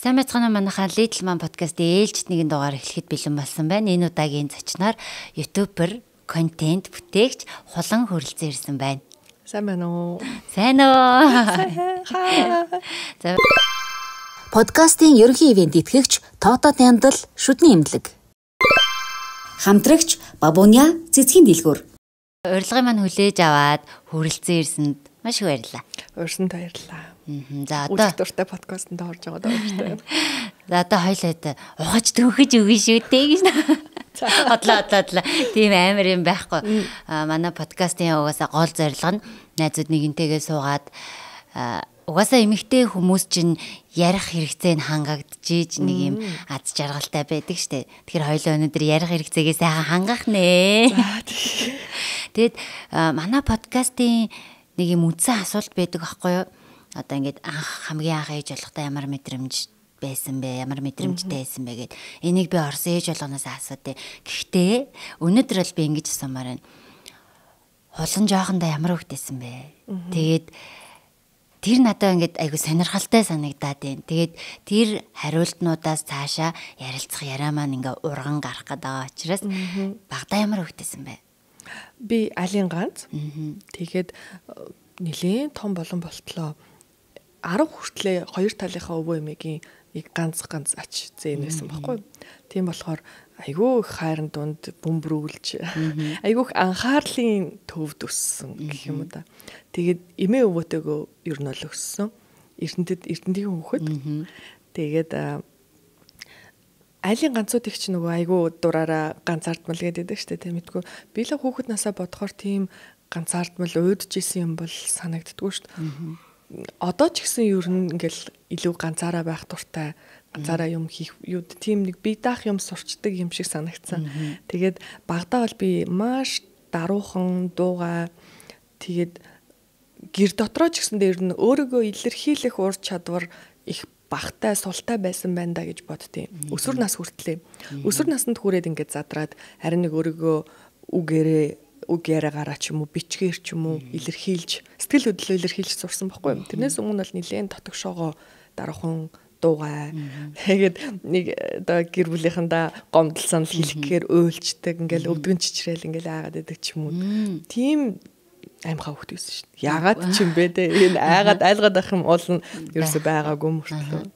Сайн байцгаана манайхаа Little Man podcast ээлжид нэгэн дугаар эхлэхэд бэлэн болсон байна. Энэ удаагийн зочноор YouTuber, контент бүтээгч Хулан хөрөлцөн ирсэн байна. Сайн байна уу? Сайн уу? За подкастын ерөнхий ивент итгэгч Тото Няндал шүдний имлэг. Хамтрагч Бабуня цэцгийн дэлгүүр. Урилгын маань хүлээж аваад хөрөлцөн ирсэнд маш их баярлалаа. Урьсанд баярлалаа. За одоо дуртай подкастт орж байгаа баяртай. За одоо хоёлаа ухаж төгөж өгнө шүү дээ гэж. Хотлоо. Тийм амар юм байхгүй. Манай подкастын угаасаа гол зорилго нь найзууд нэгэнтэйгээ суугаад угаасаа эмэгтэй хүмүүс чинь ярих хэрэгцээ нь хангагдчихж нэг юм аз жаргалтай байдаг штэ. Тэгэхээр хоёлоо өнөөдөр ярих хэрэгцээгээ сайхан хангах нэ. Тэгэд манай подкастын нэг юм үндсэн асуулт байдаг байхгүй юу? Одоо ингээд хамгийн анх ээж болохдоо ямар мэдрэмж байсан бэ? Ямар мэдрэмжтэй байсан бэ гэд. Энийг би орсон ээж болгоноос асуудээ. Гэхдээ өнөөдөр л би ингэж асуумаар байна. Хулан жоохондоо ямар хөвгтэйсэн бэ? Тэгээд тэр надад ингээд айгу сонирхолтой санагдаад байна. Тэгээд тэр хариултнуудаас цаашаа ярилцах яриа маань ингээ урган гарах гэдэг байгаа учраас багада ямар хөвгтэйсэн бэ? Би алин ганц. Тэгээд нэлийн том болон болтлоо 10 хүртлээ хоёр талынхаа өвөө эмээгийн нэг ганц ач зээн байсан байхгүй. Тийм болохоор айгүй их хайрын дунд бөмбөрүүлж айгүй их анхаарлын төвд өссөн гэх юм уу да. Тэгээд эмээ өвөөтэйгөө ер нь л өссөн. Эрдэнтийн хүүхэд. Тэгээд айлын ганцууд их ч нөгөө айгүй дураараа ганцаардмал гэдэг штэ тийм мэдгүй. Би л хүүхэд насаа бодохоор тийм ганцаардмал уйдж исэн юм бол санагддгүй штэ. Одоо ч гэсэн ер нь ингээл илүү ганцаараа байх дуртай, ганцаараа юм хийх юу тийм нэг бие даах юм сурчдаг юм шиг санагдсан. Тэгээд багадаа бол би маш даруухан, дуугаа тэгээд гэр дотроо ч гэсэн дээр нь өөрийгөө илэрхийлэх ур чадвар их багтай, султай байсан байна да гэж боддیں۔ Өсвөр нас хүртлээ. Өсвөр наснд хүрээд ингээд задраад харин нэг өөрийгөө үг яриагаараа ч юм уу бичгээр ч юм уу илэрхийлж сэтгэл хөдлөлөө илэрхийлж сурсан байхгүй юм. Тэрнээс өмнө бол нэлээд тотгошоогоо дараахан дуугай. Тэгээд нэг одоо гэр бүлийнхэндээ гомдол санал хэлэхээр өөлчдөг ингээл өвдгөн чичрээл ингээл айгаад идэг ч юм уу. Тийм аймхаа хөвгт байсан шүү дээ. Яагаад ч юм бэ те энэ айгаад айлгаад ах юм уул нь ерөөсөй байгаагүй мөртлөө.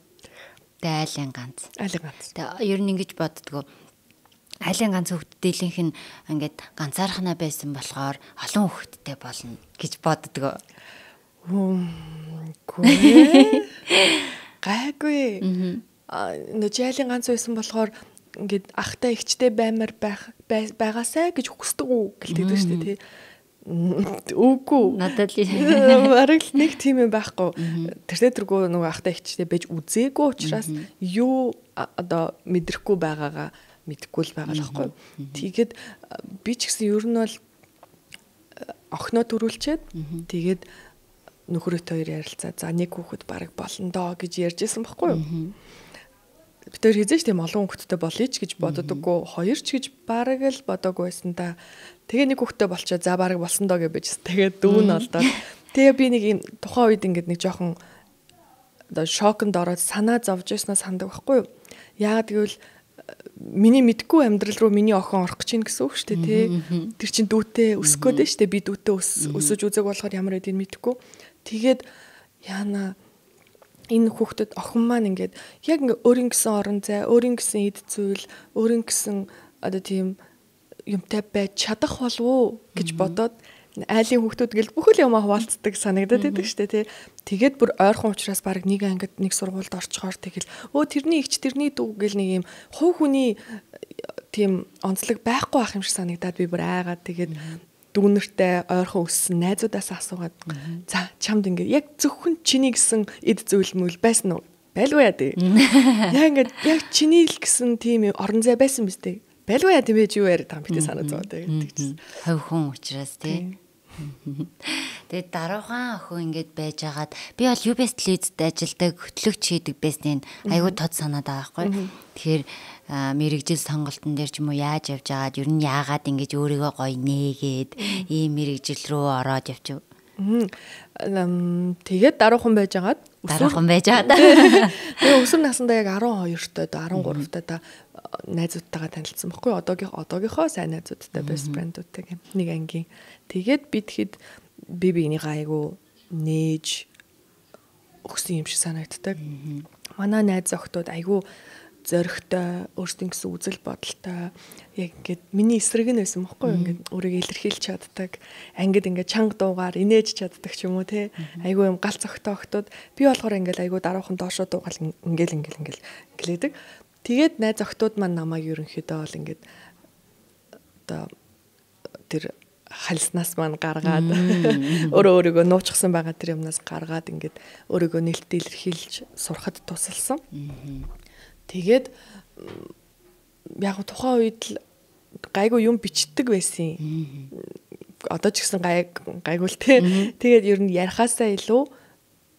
Тэ айлын ганц. Тэ ер нь ингэж боддгоо. Айлын ганц хөвгтдээлийнх нь ингээд ганцаархнаа байсан болохоор олон хөвгттэй болно гэж боддгоо. Гайгүй. Айлын ганц байсан болохоор ингээд ахтай ихчтэй баймар байгаасай гэж хүсдэг үү гэлдэг шүү дээ тий. Үгүй. Надад л бараг л нэг тийм юм байхгүй. Тэрдэргүй нөгөө ахтай ихчтэй байж үзээгүй учраас юу одоо мэдрэхгүй байгаагаа мэдгүй л байгаа л байхгүй. Тэгээд би ч гэсэн ер нь бол охиноо төрүүлчихэд тэгээд нөхрөөтэй хоёр ярилцаа. За нэг хүүхэд бараг болно доо гэж ярьжсэн байхгүй юу? Бид тэр хизээч тийм олон хүүхэдтэй болъё ч гэж боддоггүй. Хоёр ч гэж бараг л бодоогүй байсан та. Тэгээ нэг хүүхэдтэй болчоо за бараг болсон доо гэж bijсэн. Тэгээд дүү нь олдоод. Тэгээ би нэг юм тухайн үед ингээд нэг жоохон одоо шоконд ороод санаа зовж яснаа сандаг байхгүй юу? Яагаад гэвэл миний мэдгүй амьдрал руу миний охин орох гэж байна гэсэн үг шүү дээ тий. Тэр чин дүүтэй өсөх гээд байна шүү дээ. Би дүүтэй өсөж үзэг болохоор ямар байдгийг мэдгүй. Тэгээд яана энэ хүүхдэд охин маань ингээд яг ингээ өөрийн гэсэн орон зай, өөрийн гэсэн эд зүйл, өөрийн гэсэн одоо тийм юмтай байж чадах болов уу гэж бодоод айлын хүүхдүүд гэл бүхэл юмаа хуваалцдаг санагдаад байдаг шүү дээ тий. Тэгээд бүр ойрхон учраас баг нэг ангид нэг сургуульд орчхоор тэгэл тэрний ихч тэрний дүү гэл нэг юм хувь хүний тийм онцлог байхгүй ах юм шиг санагдаад би бүр айгаад тэгээд дүүнэртэй ойрхон өссөн найзуудаасаа асуугаад за чамд ингээ яг зөвхөн чиний гэсэн эд зүйл мөл байсан уу? Байлгүй яа тий. Яг ингээ яг чиний л гэсэн тийм орон зай байсан биз дээ. Байлгүй яа тийм ээ юу яриад байгаа юм битээ санаа зовоод байдаг гэсэн. Хувь хүн учраас тий. Тэгээд дараахан охин ингээд байж хагаад би бол UBS телевизэд ажилладаг хөтлөгч хийдэг байсан. Айгуу тод санаад байгаа байхгүй. Тэгэхээр мэрэгжил сонголтын дээр ч юм уу яаж явж байгаад ер нь яагаад ингэж өөрийгөө гоё нээгээд ийм мэрэгжил рүү ороод явчих. Тэгээд даруухан байж хагаад дараахан байж байгаа. Тэгээ өсвөр насндаа яг 12-той 13-той та найзуудтайгаа танилцсан баггүй. Одоогийнхоо сайн найзуудтай best friend-уудтай нэг ангийн. Тэгээд бид хэд бибинийгаа айгу нээж өгсөн юм шиг санагддаг. Манай найз охтууд айгу зоригтой, өөрсдийн гэсэн үзэл бодолтой яг ингээд миний эсрэг нь байсан байхгүй юу? Ингээд өөрийгөө илэрхийлж чаддаг. Ангид ингээд чанга дуугаар инээж чаддаг ч юм уу те. Айгу юм галц охтой охтууд би болохоор ингээд айгу дараахан доошоо дуугаал ингээл гэлээдэг. Тэгээд найз охтууд маань намайг ерөнхийдөө бол ингээд одоо тэр хальснаас маань гаргаад өөрийгөө нууцсан байгаа тэр юмнаас гаргаад ингээд өөрийгөө нэлээд илэрхийлж сурахад тусалсан. Тэгээд яг тухайн үед л гайгүй юм бичдэг байсан. Одоо ч гэсэн гайгүй л те. Тэгээд ер нь ярихаасаа илүү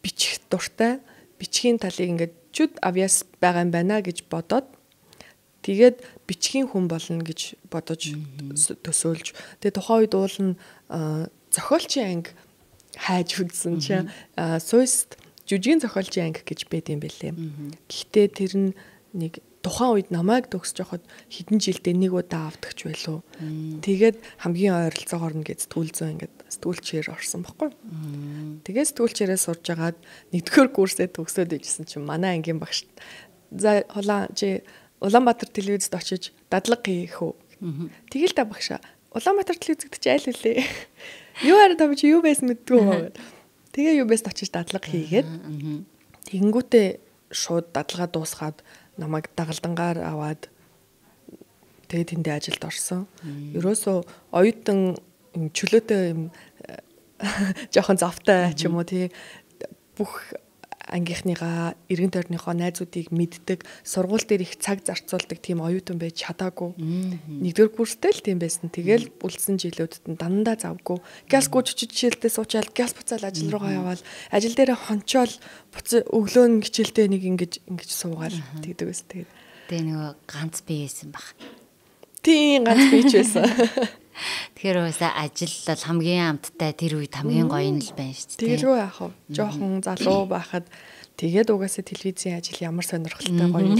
бичих дуртай. Бичгийн талыг ингээд чуд авьяас байгаа юм байна гэж бодоод тэгээд бичгийн хүн болно гэж бодож төсөөлж. Тэгээд тухайн үед уул нь зохиолчийн анги хайж үзсэн чинь Суйст жүжигний зохиолчийн анги гэж байд юм бэлээ. Гэхдээ тэр нь нэг тухайн үед намайг төгсөж явахад хэдэн жилдээ нэг удаа авдагч байлуу. Тэгээд хамгийн ойролцоогоор нэгэ сэтгүүлзэн ингээд сэтгүүлчээр орсон баггүй. Тэгээд сэтгүүлчээрээ сурж агаад нэгдүгээр курсээ төгсөөд ижсэн чинь манай ангийн багш за Улаанбаатар телевизэд очиж дадлаг хийх үү. Тэгэл та багшаа Улаанбаатар телевизэд чи айл үлээ. Юу хараа та чи юу байсан мэдгүй. Тэгээ юу байсан очиж дадлаг хийгээд тэгэнгүүтээ шууд дадлагаа дуусгаад намайг дагалдангаар аваад тэгээд тэндээ ажилд орсон. Ерөөсөө оюутан чөлөөтэй юм жоохон завтай ч юм уу тий бүх ангийнхныгаа эргэн тойрныхоо найзуудыг мэддэг, сургууль дээр их цаг зарцуулдаг тийм оюутан байж чадаагүй. Нэгдүгээр курстэй л тийм байсан. Тэгэл үлдсэн жилүүдэд дандаа завгүй. Гялсгүй жижигчэлдээ суучаал, гялс буцаал ажил руугаа яваал, ажил дээрээ хончоол өглөө нь хичээлдээ нэг ингэж суугаал тэгдэг байсан. Тэгээ нөгөө ганц бие байсан баг. Тийм ганц бие ч байсан. Тэгэхээр уусаа ажил бол хамгийн амттай тэр үед хамгийн гоё нь л байна шүү дээ. Тэгэлгүй яах вэ? Жохон залуу байхад тэгээд угаасаа телевизийн ажил ямар сонирхолтой гоё юм.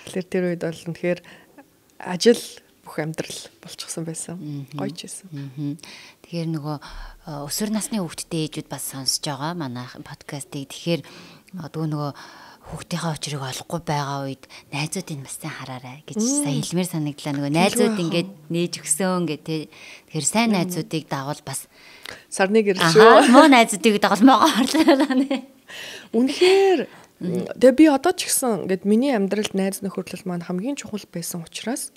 Тэгэхээр тэр үед бол тэгэхээр ажил бүх амьдрал болчихсон байсан. Гоё ч байсан. Тэгэхээр нөгөө өсвөр насны хүүхдтэй ээжүүд бас сонсож байгаа манай подкастыг. Тэгэхээр нөгөө хүүхдийнхээ очрыг олохгүй байгаа үед найзуудыг бас сайн хараарай гэж сая хэлмээр санагдлаа. Нөгөө найзууд ингээд нээж өгсөн гэдэг. Тэгэхээр сайн найзуудыг дагавал бас сарны гэрэл шүү. Муу найзуудыг дагавал могоо орлоо нэ. Үнэхээр тэгээ би одоо ч гэсэн ингээд миний амьдралд найз нөхөрлөл маань хамгийн чухал байсан учраас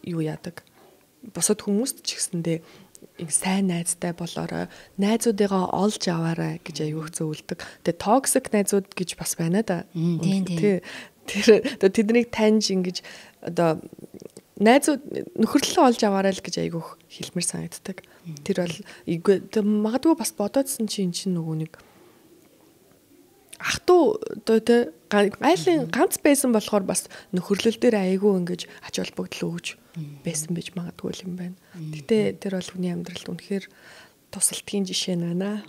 юу яадаг. Босод хүмүүст ч гэсэндээ сайн найзтай болоорой, найзуудыгаа олж аваарай гэж аюух зөвлөдөг. Тэгээ токсик найзууд гэж бас байна да. Тэр тэднийг таньж ингэж одоо найзууд нөхөрлөлөө олж аваарай л гэж аюух хэлмэр санагддаг. Тэр бол магадгүй бас бодоодсэн чинь нөгөө нэг ах トゥ одоо тэ айлын ганц байсан болохоор бас нөхөрлөл дээр аягүй ингэж ач холбогдол өгж байсан байж магадгүй юм байна. Гэтэ тэр бол хүний амьдралд үнэхээр тусалтгийн жишээ байна.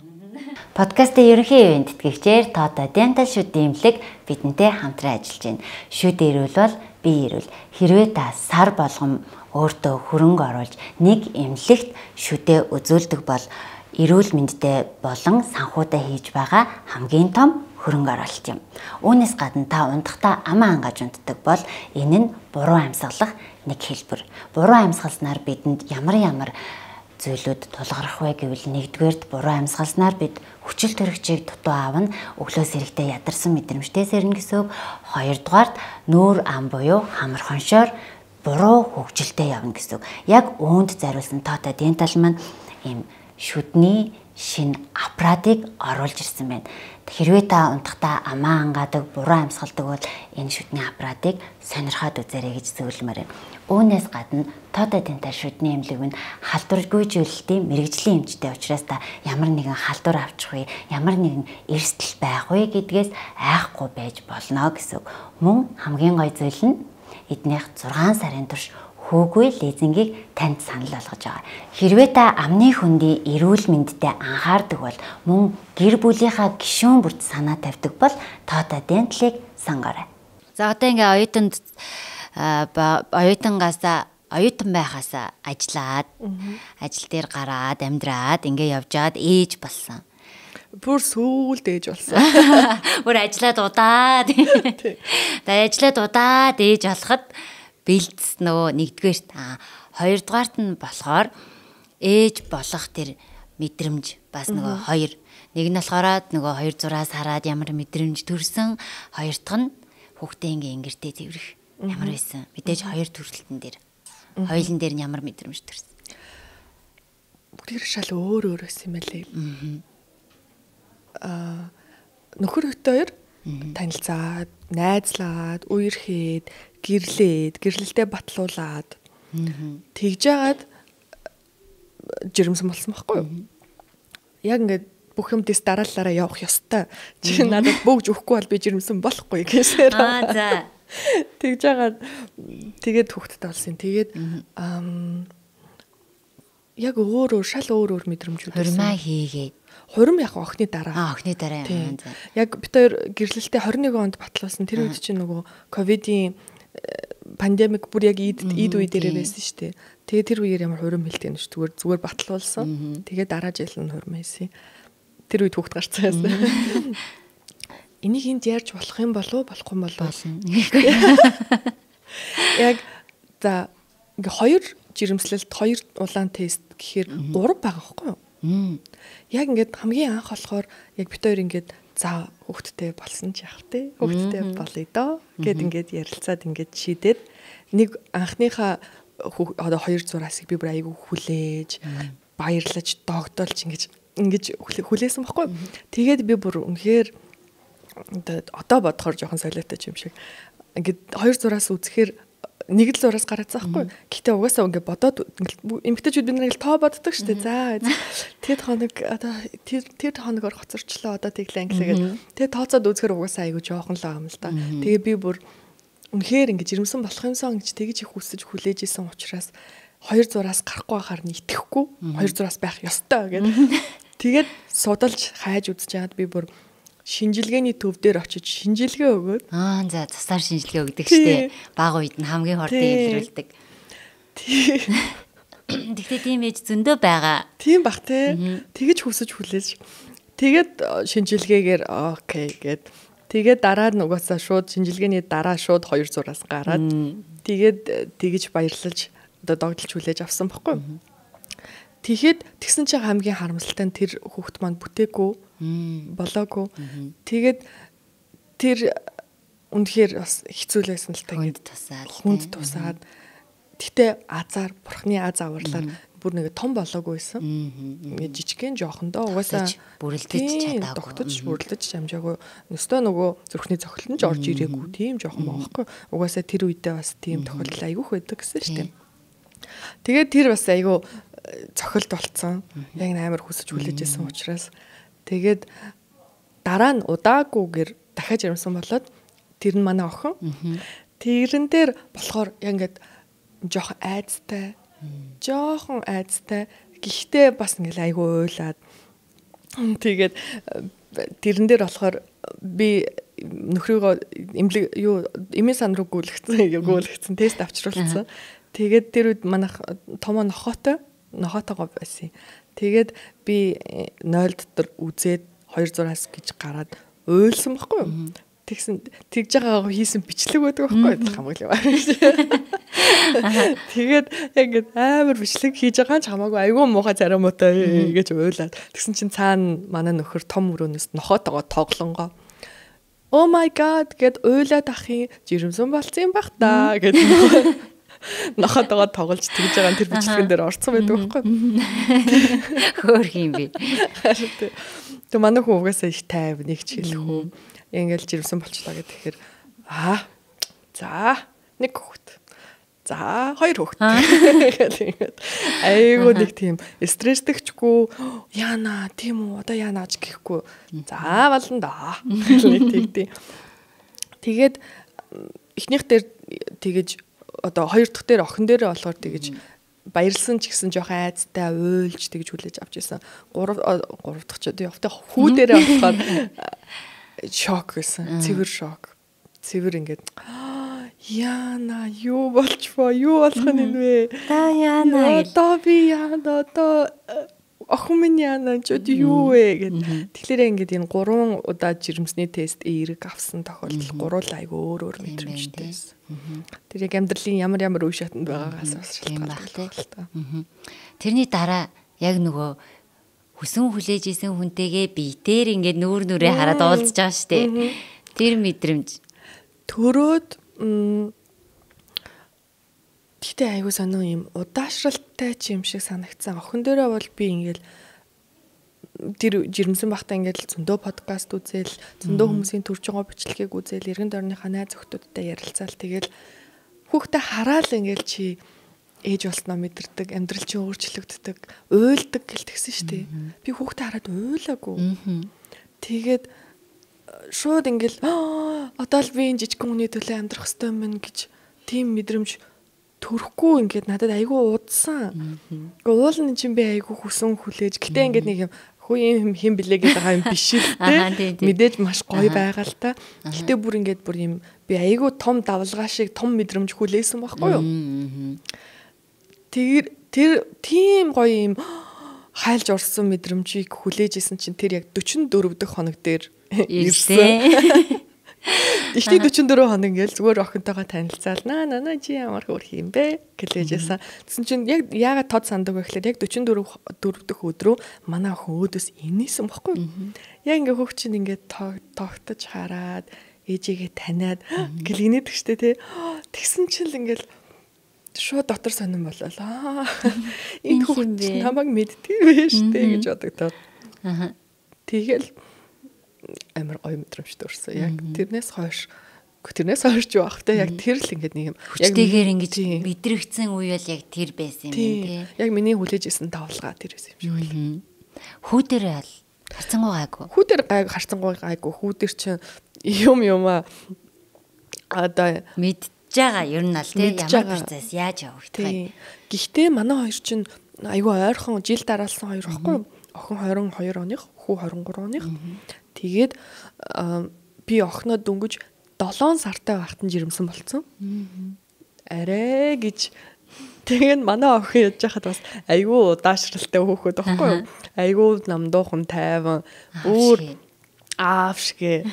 Подкастын ерөнхий ивент тэтгэгчээр Тото Dental шүдийн эмнэлэг бидэнтэй хамтран ажиллаж байна. Шүд ирүүл бол би ирүүл. Хэрвээ та сар болгон өөртөө хөрөнгө оруулж нэг эмнэлэгт шүдээ үзүүлдэг бол эрүүл мэндтэй болон санхүүтэй хийж байгаа хамгийн том хөрөнгө оруулалт юм. Үүнээс гадна та унтахтаа амаа ангаж унтдаг бол энэ нь буруу амьсгалах нэг хэлбэр. Буруу амьсгалснаар бидэнд ямар зүйлүүд тулгарх вэ гэвэл нэгдүгээрт буруу амьсгалснаар бид хүчил төрөгчийг дутуу аавна, өглөөс эрэхтэй ядарсан мэдрэмжтэй сэрнэ гэсэн үг. Хоёрдугаарт нүүр ам буюу хамар хоншоор буруу хөгжилтэй явна гэсэн үг. Яг үүнд зариулсан Тото Dental маань ийм шүдний шинэ аппаратыг оруулж ирсэн байна. Хэрвээ та унтахтаа амаа ангаадаг, буруу амьсгалдаг бол энэ шүдний аппаратыг сонирхоод үзээрэй гэж зөвлөмөр юм. Үүнээс гадна Тото Dental шүдний эмнэлэг нь халдваргүйжүүлэлтийн мэрэгжлийн эмчтэй учраас та ямар нэгэн халдвар авчих вэ, ямар нэгэн эрсдэл байх вэ гэдгээс айхгүй байж болно гэсэн үг. Мөн хамгийн гоё зүйл нь эднийх 6 сарын турш хөөгүй лизингийг танд санал болгож байгаа. Хэрвээ та амны хөндий эрүүл мэндэд анхаардаг бол мөн гэр бүлийнхаа гишүүн бүрт санаа тавьдаг бол Total Dental-ыг сонгоорой. За одоо ингээ оюутан байхасаа ажиллаад ажил дээр гараад амьдраад ингээ явж байгаад ээж болсон. Бүр сүүлд ээж болсон. Бүр ажиллаад удаад. Тэгээ ажиллаад удаад ээж болоход бэлдс нөгөө нэгдүгээрт хоёрдугаарт нь болохоор ээж болох тэр мэдрэмж бас нөгөө хоёр. Нэг нь болохоор нөгөө хоёр зураас хараад ямар мэдрэмж төрсөн, хоёр дахь нь хүүхдээ ингээ ингэртээ тэрвэх ямар байсан. Мэдээж хоёр төрөлтөн дээр. Хоёулын дээр нь ямар мэдрэмж төрсөн. Бүгд шал өөр байсан юм байлээ. Нөхөр хөтөөр танилцаад, найзлаад, үерхэд, гэрлэлтэд батлуулаад тэгж жагаад жирэмсэн болсон байхгүй юу? Яг ингээд бүх юмдээс дараалалаараа явах ёстой. Чи надад бөгж өгөхгүй бол би жирэмсэн болохгүй гэсээр. За. Тэгж жагаад тэгээд хүүхдтэй болсон. Тэгээд яг шал өөр мэдрэмжүүд байсан. Хурмаа хийгээд. Хурим яг охины дараа. Охины дараа юм. Яг бид хоёр гэрлэлтэд 21 онд батлуулсан. Тэр үед чинь нөгөө ковидын пандемик бүр яг ийд үе дээр байсан шүү дээ. Тэгээд тэр үеэр ямар хурим хэлдэг юм ш. Зүгээр батлуулсан. Тэгээд дараа жил нь хурим хийсэн. Тэр үед хүүхд гарцсан байсан. Энийг энд ярьж болох юм болов болохгүй юм болов. Яг за ингээ хоёр жирэмслэлт, хоёр улаан тест гэхээр 3 байгаа байхгүй юу? Яг ингээд хамгийн анх болохоор яг бид хоёр ингээд за хүүхдтэй болсон ч яах вэ? Хүүхдтэй болъё доо гэд ингээд ярилцаад ингээд шийдээд нэг анхныхаа одоо 2 зураасыг би бүр айгүй хүлээж баярлаж догдолж ингэж хүлээсэн байхгүй. Тэгээд би бүр үнэхээр одоо бодохоор жоохон солиотой юм шиг ингээд 2 зураас үзэхээр нэг л зураас гараацсан байхгүй. Гэхдээ угаасаа ингээд бодоод эмэгтэйчүүд бид нэг л тоо боддог шүү дээ. За тэр хоногор хоцорчлоо одоо тэглээ англигээд. Тэгээ тооцоод үзэхээр угаасаа айгүй жоохон л байгаа юм л да. Тэгээ би бүр үнэхээр ингээд жирэмсэн болох юмсан гэж тэгж их хүсэж хүлээж исэн учраас 2 зураас гарахгүй байхаар нь итгэхгүй 2 зураас байх ёстой гэдэг. Тэгээд судалж хайж үзэж яагаад би бүр шинжилгээний төв дээр очиж шинжилгээ өгөөд за засаар шинжилгээ өгдөг штеп. Бага үед нь хамгийн хордын илрүүлдэг. Тэгтээ тийм ээж зөндөө байгаа. Тийм бах те. Тэгэж хүсэж хүлээж. Тэгээд шинжилгээгээр окей гэд. Тэгээд дараа нь угаасаа шууд шинжилгээний дараа шууд 2 зураас гараад тэгээд тэгэж баярлаж одоо догдолж хүлээж авсан баггүй. Тэгэхэд тэгсэн чинь хамгийн харамсалтай нь тэр хүүхд маань бүтээгүй болоогүй. Тэгээд тэр үнэхээр бас хэцүү байсан л та хүнд тусаад. Гэтэ азар бурхны аз авралаар бүр нэг том болоогүй байсан. Ингээ жижигхэн жоохондоо угаасаа бүрэлдэж чадаагүй. Тогтож бүрэлдэж амжаагүй. Өстой нөгөө зүрхний цохилт нь ч орж ирээгүй. Тийм жоохон байхгүй. Угаасаа тэр үедээ бас тийм тохиолдол айгүйх байдаг гэсэн шүү дээ. Тэгээд тэр бас айгүй цохилт болцсон. Яг амар хүсэж хүлээж байсан учраас тэгээд дараа нь удаагүйгээр дахиад жирэмсэн болоод тэр нь манай охин. Тэрэн дээр болохоор яг ингээд жоохон айцтай гэхдээ бас ингээл айгүй уйлаад тэгээд тэрэн дээр болохоор би нөхрийгөө эмийн сан руу гүйлгцэн тест авчруулсан. Тэгээд тэр үед манайх томоо нохотойгоо байсан. Тэгээд би 0 дотор үзээд 2 зураас гэж гараад уйлсан байхгүй юу? Тэгж байгаагаа хийсэн бичлэг байдаг байхгүй хамаг юм аа. Тэгээд яг амар бичлэг хийж байгаа ч хамаагүй айгүй муухай царамуутай гэж уйлаад. Тэгсэн чинь цаана манай нөхөр том өрөөнөөс нохотойгоо тоглонгоо. Oh my god гэд уйлаад ахын жирэмсэн болцсон юм бах та гэдэг. Нохотойгоо тоглож тэгж байгаа тэр бичлэгэн дээр орцсон байдаг байхгүй. Хөөх юм би. Тэг манай хүн угаасаа их тайв нэг ч хэлэхгүй. Ингээл жирэмсэн болчлаа гэхээр за нэг хүүхэд. За хоёр хүүхэд. Айгуу нэг тийм стрессдэгчгүй яана тийм үү одоо яана ч гэхгүй. За болно да. Тэгээд эхнийх дээр тэгэж одоо хоёр дахь дээр охин дээрээ болохоор тэгэж баярлсан ч гэсэн жоохон айцтай уйлж тэгж хүлээж авч ирсэн. Гурав дахь ч одоо явтаа хүү дээрээ болохоор шок гэсэн. Цэвэр шок. Цэвэр ингээд яана юу болчихвоо юу болох нь вэ? Та яана одоо би яана одоо охин минь яана ч юу вэ гэд. Тэгэхээр ингээд энэ 3 удаа жирэмсний тест эерэг авсан тохиолдол гурвал айгүй өөр мэдрэмжтэй байсан. Тэр яг амьдралын ямар үе шатанд байгаагаас бас шалтгаалдаг. Тэрний дараа яг нөгөө хүсэн хүлээж исэн хүнтэйгээ биетээр ингээд нүрээ хараад уулзж байгаа шүү дээ. Тэр мэдрэмж төрөөд тэгтээ айгуу сонио юм удаашралтай ч юм шиг санагдсан. Охин дээрээ бол би ингээл тэр жирэмсэн бахта ингээл зөндөө подкаст үзэл, зөндөө хүмүүсийн төрж байгаа бичлэгийг үзэл, эргэн тойрныхаа найз охтуудтай ярилцаал тэгэл хүүхдээ хараал ингээл чи ээж болсноо мэдэрдэг, амьдрал чинь өөрчлөгддөг, уйлдаг гэлтгсэн шүү дээ. Би хүүхдээ хараад уйлаагүй. Тэгээд шууд ингээл одоо л би энэ жижиг хүний төлөө амьдрах ёстой юм байна гэж тийм мэдрэмж төрөхгүй ингээд надад айгүй удсан. Уулын чинь би айгүй хүсэн хүлээж. Гэтэ ингээд нэг юм хүү юм блэ гэдэг байгаа юм биш л дээ. Мэдээж маш гоё байгаа л та. Гэтэ бүр ингээд бүр юм би айгүй том давлгаа шиг том мэдрэмж хүлээсэн байхгүй юу? Тэр тийм гоё юм хайлж урсан мэдрэмжийг хүлээж исэн чинь тэр яг 44 дахь хоног дээр ирсэн. Ихтэй 44 хоног ингээл зүгээр охинтойгоо танилцаал наа чи ямар хөрх юм бэ гэлээжсэн. Тэгсэн чинь яг яагаад тод сандаг вэ гэхээр яг 44 дахь өдрөө манай охин өөдөөс инээсэн баггүй. Яг ингээ хөвч чинь ингээ тогтож хараад ээжигээ таниад гэлгэнэдэг штэ тий. Тэгсэн чинь л ингээл шууд дотор сонирн болоо. Энэ хүүхд намайг мэддэг вэ штэ гэж бодогдоод. Тэгэл амар гоё мэдрэмжтэй өрсөн. Яг тэрнээс хойш юу ах те яг тэр л ингээд нэг юм яг хүчтэйгээр ингэж мэдрэгцэн үе бол яг тэр байсан юм тий. Яг миний хүлээж исэн тавлага тэр байсан юм шиг байна. Хүүдэрээ ал харцангуй гайгүй. Хүүдэр харцангуй гайгүй. Хүүдэр чинь юм аа одоо мэдж байгаа ер нь ал тий ямар процесс яаж явах вэ? Гэхдээ манай хоёр чинь айгүй ойрхон жил дараалсан хоёр байхгүй. Охин 22 оных, хүү 23 оных. Тэгээд би охиноо дөнгөж 7 сартай байхад нь жирэмсэн болсон. Арай гэж тэгээд манай охин яж хахад бас айгүй удаашралтай хөөхөд байхгүй юу? Айгүй намдуухан тайван бүр аавшгэ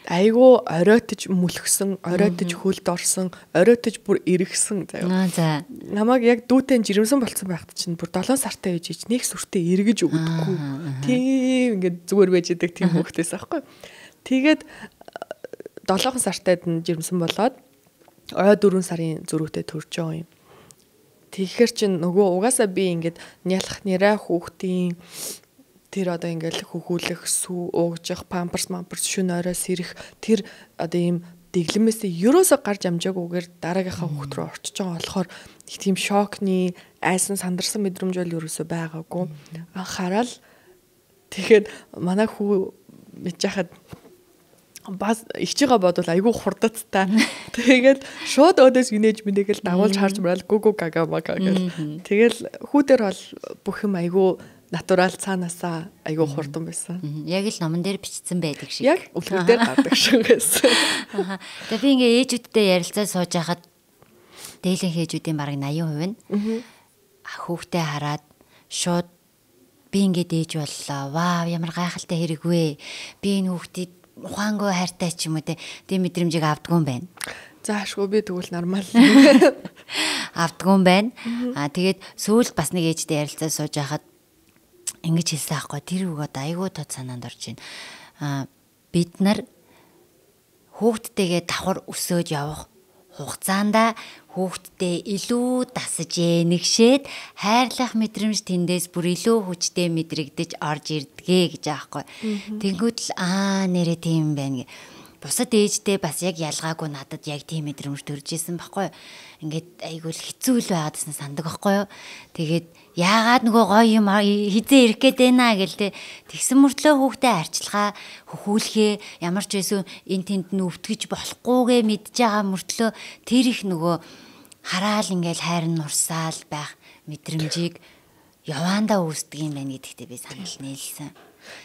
айгүй оройтож мүлгсэн, оройтож хөлд орсон, оройтож бүр эргэсэн заяа. За. Намайг яг дүүтэн жирэмсэн болсон байхад чинь бүр 7 сартай ээж нэг сүртэй эргэж өгдөггүй. Тийм ингээд зүгээр байж идэг тийм хөвгтөөс аахгүй. Тэгээд 7 сартайд нь жирэмсэн болоод ой 4 сарын зөрүүтэй төрж байгаа юм. Тэгэхээр чин нөгөө угаасаа би ингээд нялах нэрэ хүүхдийн тэр одоо ингээл хөхүүлэх сүү уугжих памперс шүн орой сэрэх тэр одоо ийм дэглэмээсээ ерөөсө гарч амжаагүйгээр дараагийнхаа хүүхд рүү орчиж байгаа болохоор их тийм шокны айсан сандарсан мэдрэмж бол ерөөсө байгаагүй. Анхаарал тэгэхэд манай хүү мэдчихад бас ихчигээ бодвол айгүй хурдаттай. Тэгээд шууд өдөөс инээж минийгэл дагуулж харж мраал гүгү гага мага гэл. Тэгэл хүүдэр бол бүх юм айгүй натурал цаанаасаа айгүй хурдан байсан. Яг л номон дээр бичсэн байдаг шиг. Яг үлгэр дээр гардаг шиг байсан. Тэгээ би ингээ ээжүүдтэй ярилцаа сууж байхад дээлэн ээжүүдийн бараг 80% нь хүүхдээ хараад шууд би ингээд ээж боллоо. Вау ямар гайхалтай хэрэг вэ. Би энэ хүүхдийг ухаангүй хайртай ч юм уу тийм мэдрэмжийг авдгүй юм байна. Заашгүй би тэгвэл нормал авдгүй юм байна. Тэгээд сүүлд бас нэг ээжтэй ярилцаа сууж байхад ингэж хэлсэн аахгүй тэр үг одоо айгүй тод санаанд орж байна. Бид нар хүүхдтэйгээ давхар өсөөж явах хугацаанда хүүхдтэй илүү дасаж нэгшээд хайрлах мэдрэмж тэндээс бүр илүү хүчтэй мэдрэгдэж орж ирдгээ гэж аахгүй. Тэнгүүд л нэрээ тийм байна гэ. Бусад ээжтэй бас яг ялгаагүй надад яг тийм мэдрэмж төрж исэн байхгүй. Ингээд айгүй л хэцүү л байгаадсан сандаг байхгүй юу. Тэгээд яагаад нөгөө гоё юм хизээ ирэх гээд байна гэл тэгсэн мөртлөө хүүхдээ арчилгаа хөхүүлхээ ямар ч байсан энэ тэнд нь өвтгөж болохгүйгээ мэдж байгаа мөртлөө тэр их нөгөө хараал ингээл хайр нь нурсаал байх мэдрэмжийг яваандаа үүсдэг юм байна гэдэгтээ би санал нийлсэн.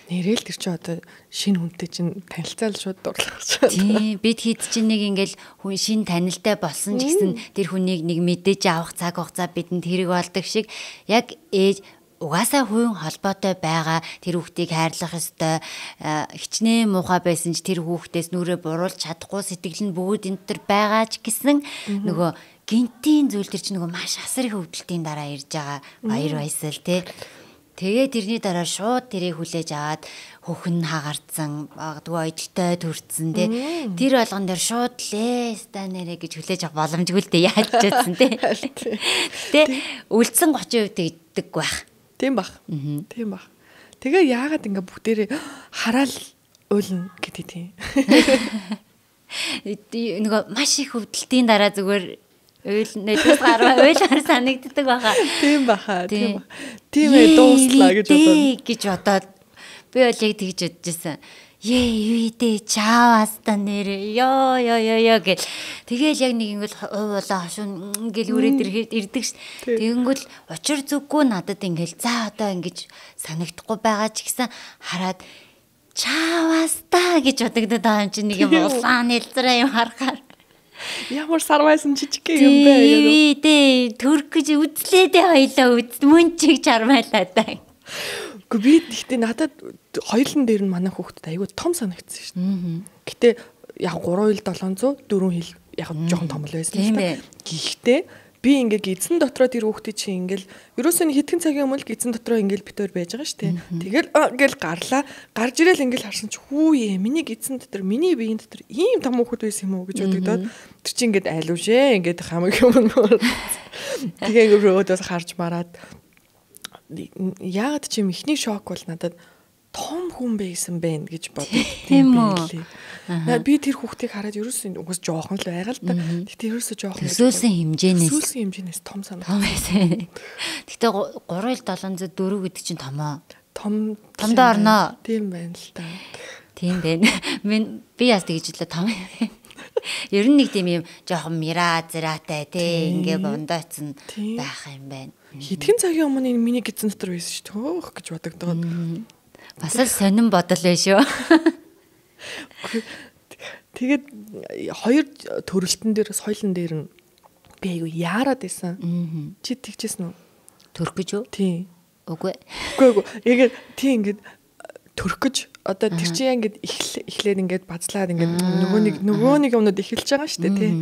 Нэрэл тэр чи одоо шинэ хүнтэй чинь танилцаал шууд дурлах чинь. Тийм бид хэд чинь нэг ингээл хүн шинэ танилтай болсон ч гэсэн тэр хүнийг нэг мэдээж авах цаг хугацаа бидэнд хэрэг болдог шиг яг ээж угаасаа хувийн холбоотой байгаа тэр хүүхдийг хайрлах ёстой хичнээн муухай байсан ч тэр хүүхдээс нүрээ буруулж чадахгүй сэтгэл нь бүгд энэ төр байгаа ч гэсэн нөгөө гинтийн зүйл төр чинь нөгөө маш асар их өвдөлтийн дараа ирж байгаа баяр баясгал тий. Тэгээ тэрний дараа шууд тэрийг хүлээж аваад хөхн хагаарцсан магадгүй ажилтай төрцөн тий. Тэр болгон дээр шууд лээстаа нэрэ гэж хүлээж авах боломжгүй л дээ яаж ч чадсан тий. Тэ үлдсэн 30% тэгдэг байх. Тийм бах. Тийм бах. Тэгээ яагаад ингээ бүгдээрээ хараал уйлна гэдэг тийм. Нөгөө маш их өвдөлтийн дараа зүгээр nëдэс гараа уйлаар санагддаг баха. Тийм баха. Тийм баха. Тийм ээ дууслаа гэж бодоод би бол яг тэгж бодчихсан. Юу идэ чааваста нэр ёо гэл. Тэгэл яг нэг ингл уулаа хошин ингээл үрээд ирдэг ш. Тэгэнгүүт учир зүггүй надад ингээл за одоо ингэж санагдахгүй байгаа ч гэсэн хараад чааваста гэж бодогдоод байгаа юм чи нэг юм улаан нэлзраа юм харахаар. Ямар сарвайсан жижиг юм бэ яг. Идэ төрөх гэж үзлээ дээ хоёлаа мөн чиг чармайлаа даа. Би гэхдээ надад хоёулын дээр нь манай хүүхдэд айгүй том санагдсан шүү дээ. Гэтэ яг 3.700 4 хил яг жоохон том л байсан л да. Гэхдээ би ингээ гизэн дотроо тэр хүүхдийг чи ингээл ерөөсөө хэдхэн цагийн өмнө гизэн дотроо ингээл битээр байж байгаа шүү дээ. Тэгэл ингээл гарлаа. Гарч ирэл ингээл харсан чи хүүе миний гизэн дотор миний биеийн дотор ийм том хүүхэд байсан юм уу гэж бодогдоод тэр чи ингээд айлуушээ ингээд хамаг юм. Тэгээ ингээ өөдөөс харж мараад яагаад чи ихний шок бол надад том хүн байсан бэ гэж бодсон юм байна. Би тэр хүүхдийг хараад ерөөсөө угс жоохон л байгаа л да. Тэгтээ ерөөсөө жоохон төсөөлсөн хэмжээнээс том санагдсан. Гэтэ 3.704 гэдэг чинь томоо. Томдоо орноо. Тийм байна л да. Тийм байна. Би яас тэгж хэлээ том юм. Ер нь нэг тийм юм жоохон мира зраатай тий ингээ бондооцсон байх юм байна. Хэдхэн цагийн өмнө энэ миний гизэн дотор байсан шүү төөх гэж бодогдоод. Бас л сонирн бодол байх шүү. Тэгээд хоёр төрөлтөн дээр соёлын дээр нь би айгу яарад байсан. Чи тэгчихсэн үү? Төрөх гэж үү? Тийм. Үгүй. Яг тийм ингээд төрөх гэж одоо тэр чинь ингээд эхлээд ингээд бацлаад ингээд нөгөө нэг юмнууд эхэлж байгаа шүү дээ тий.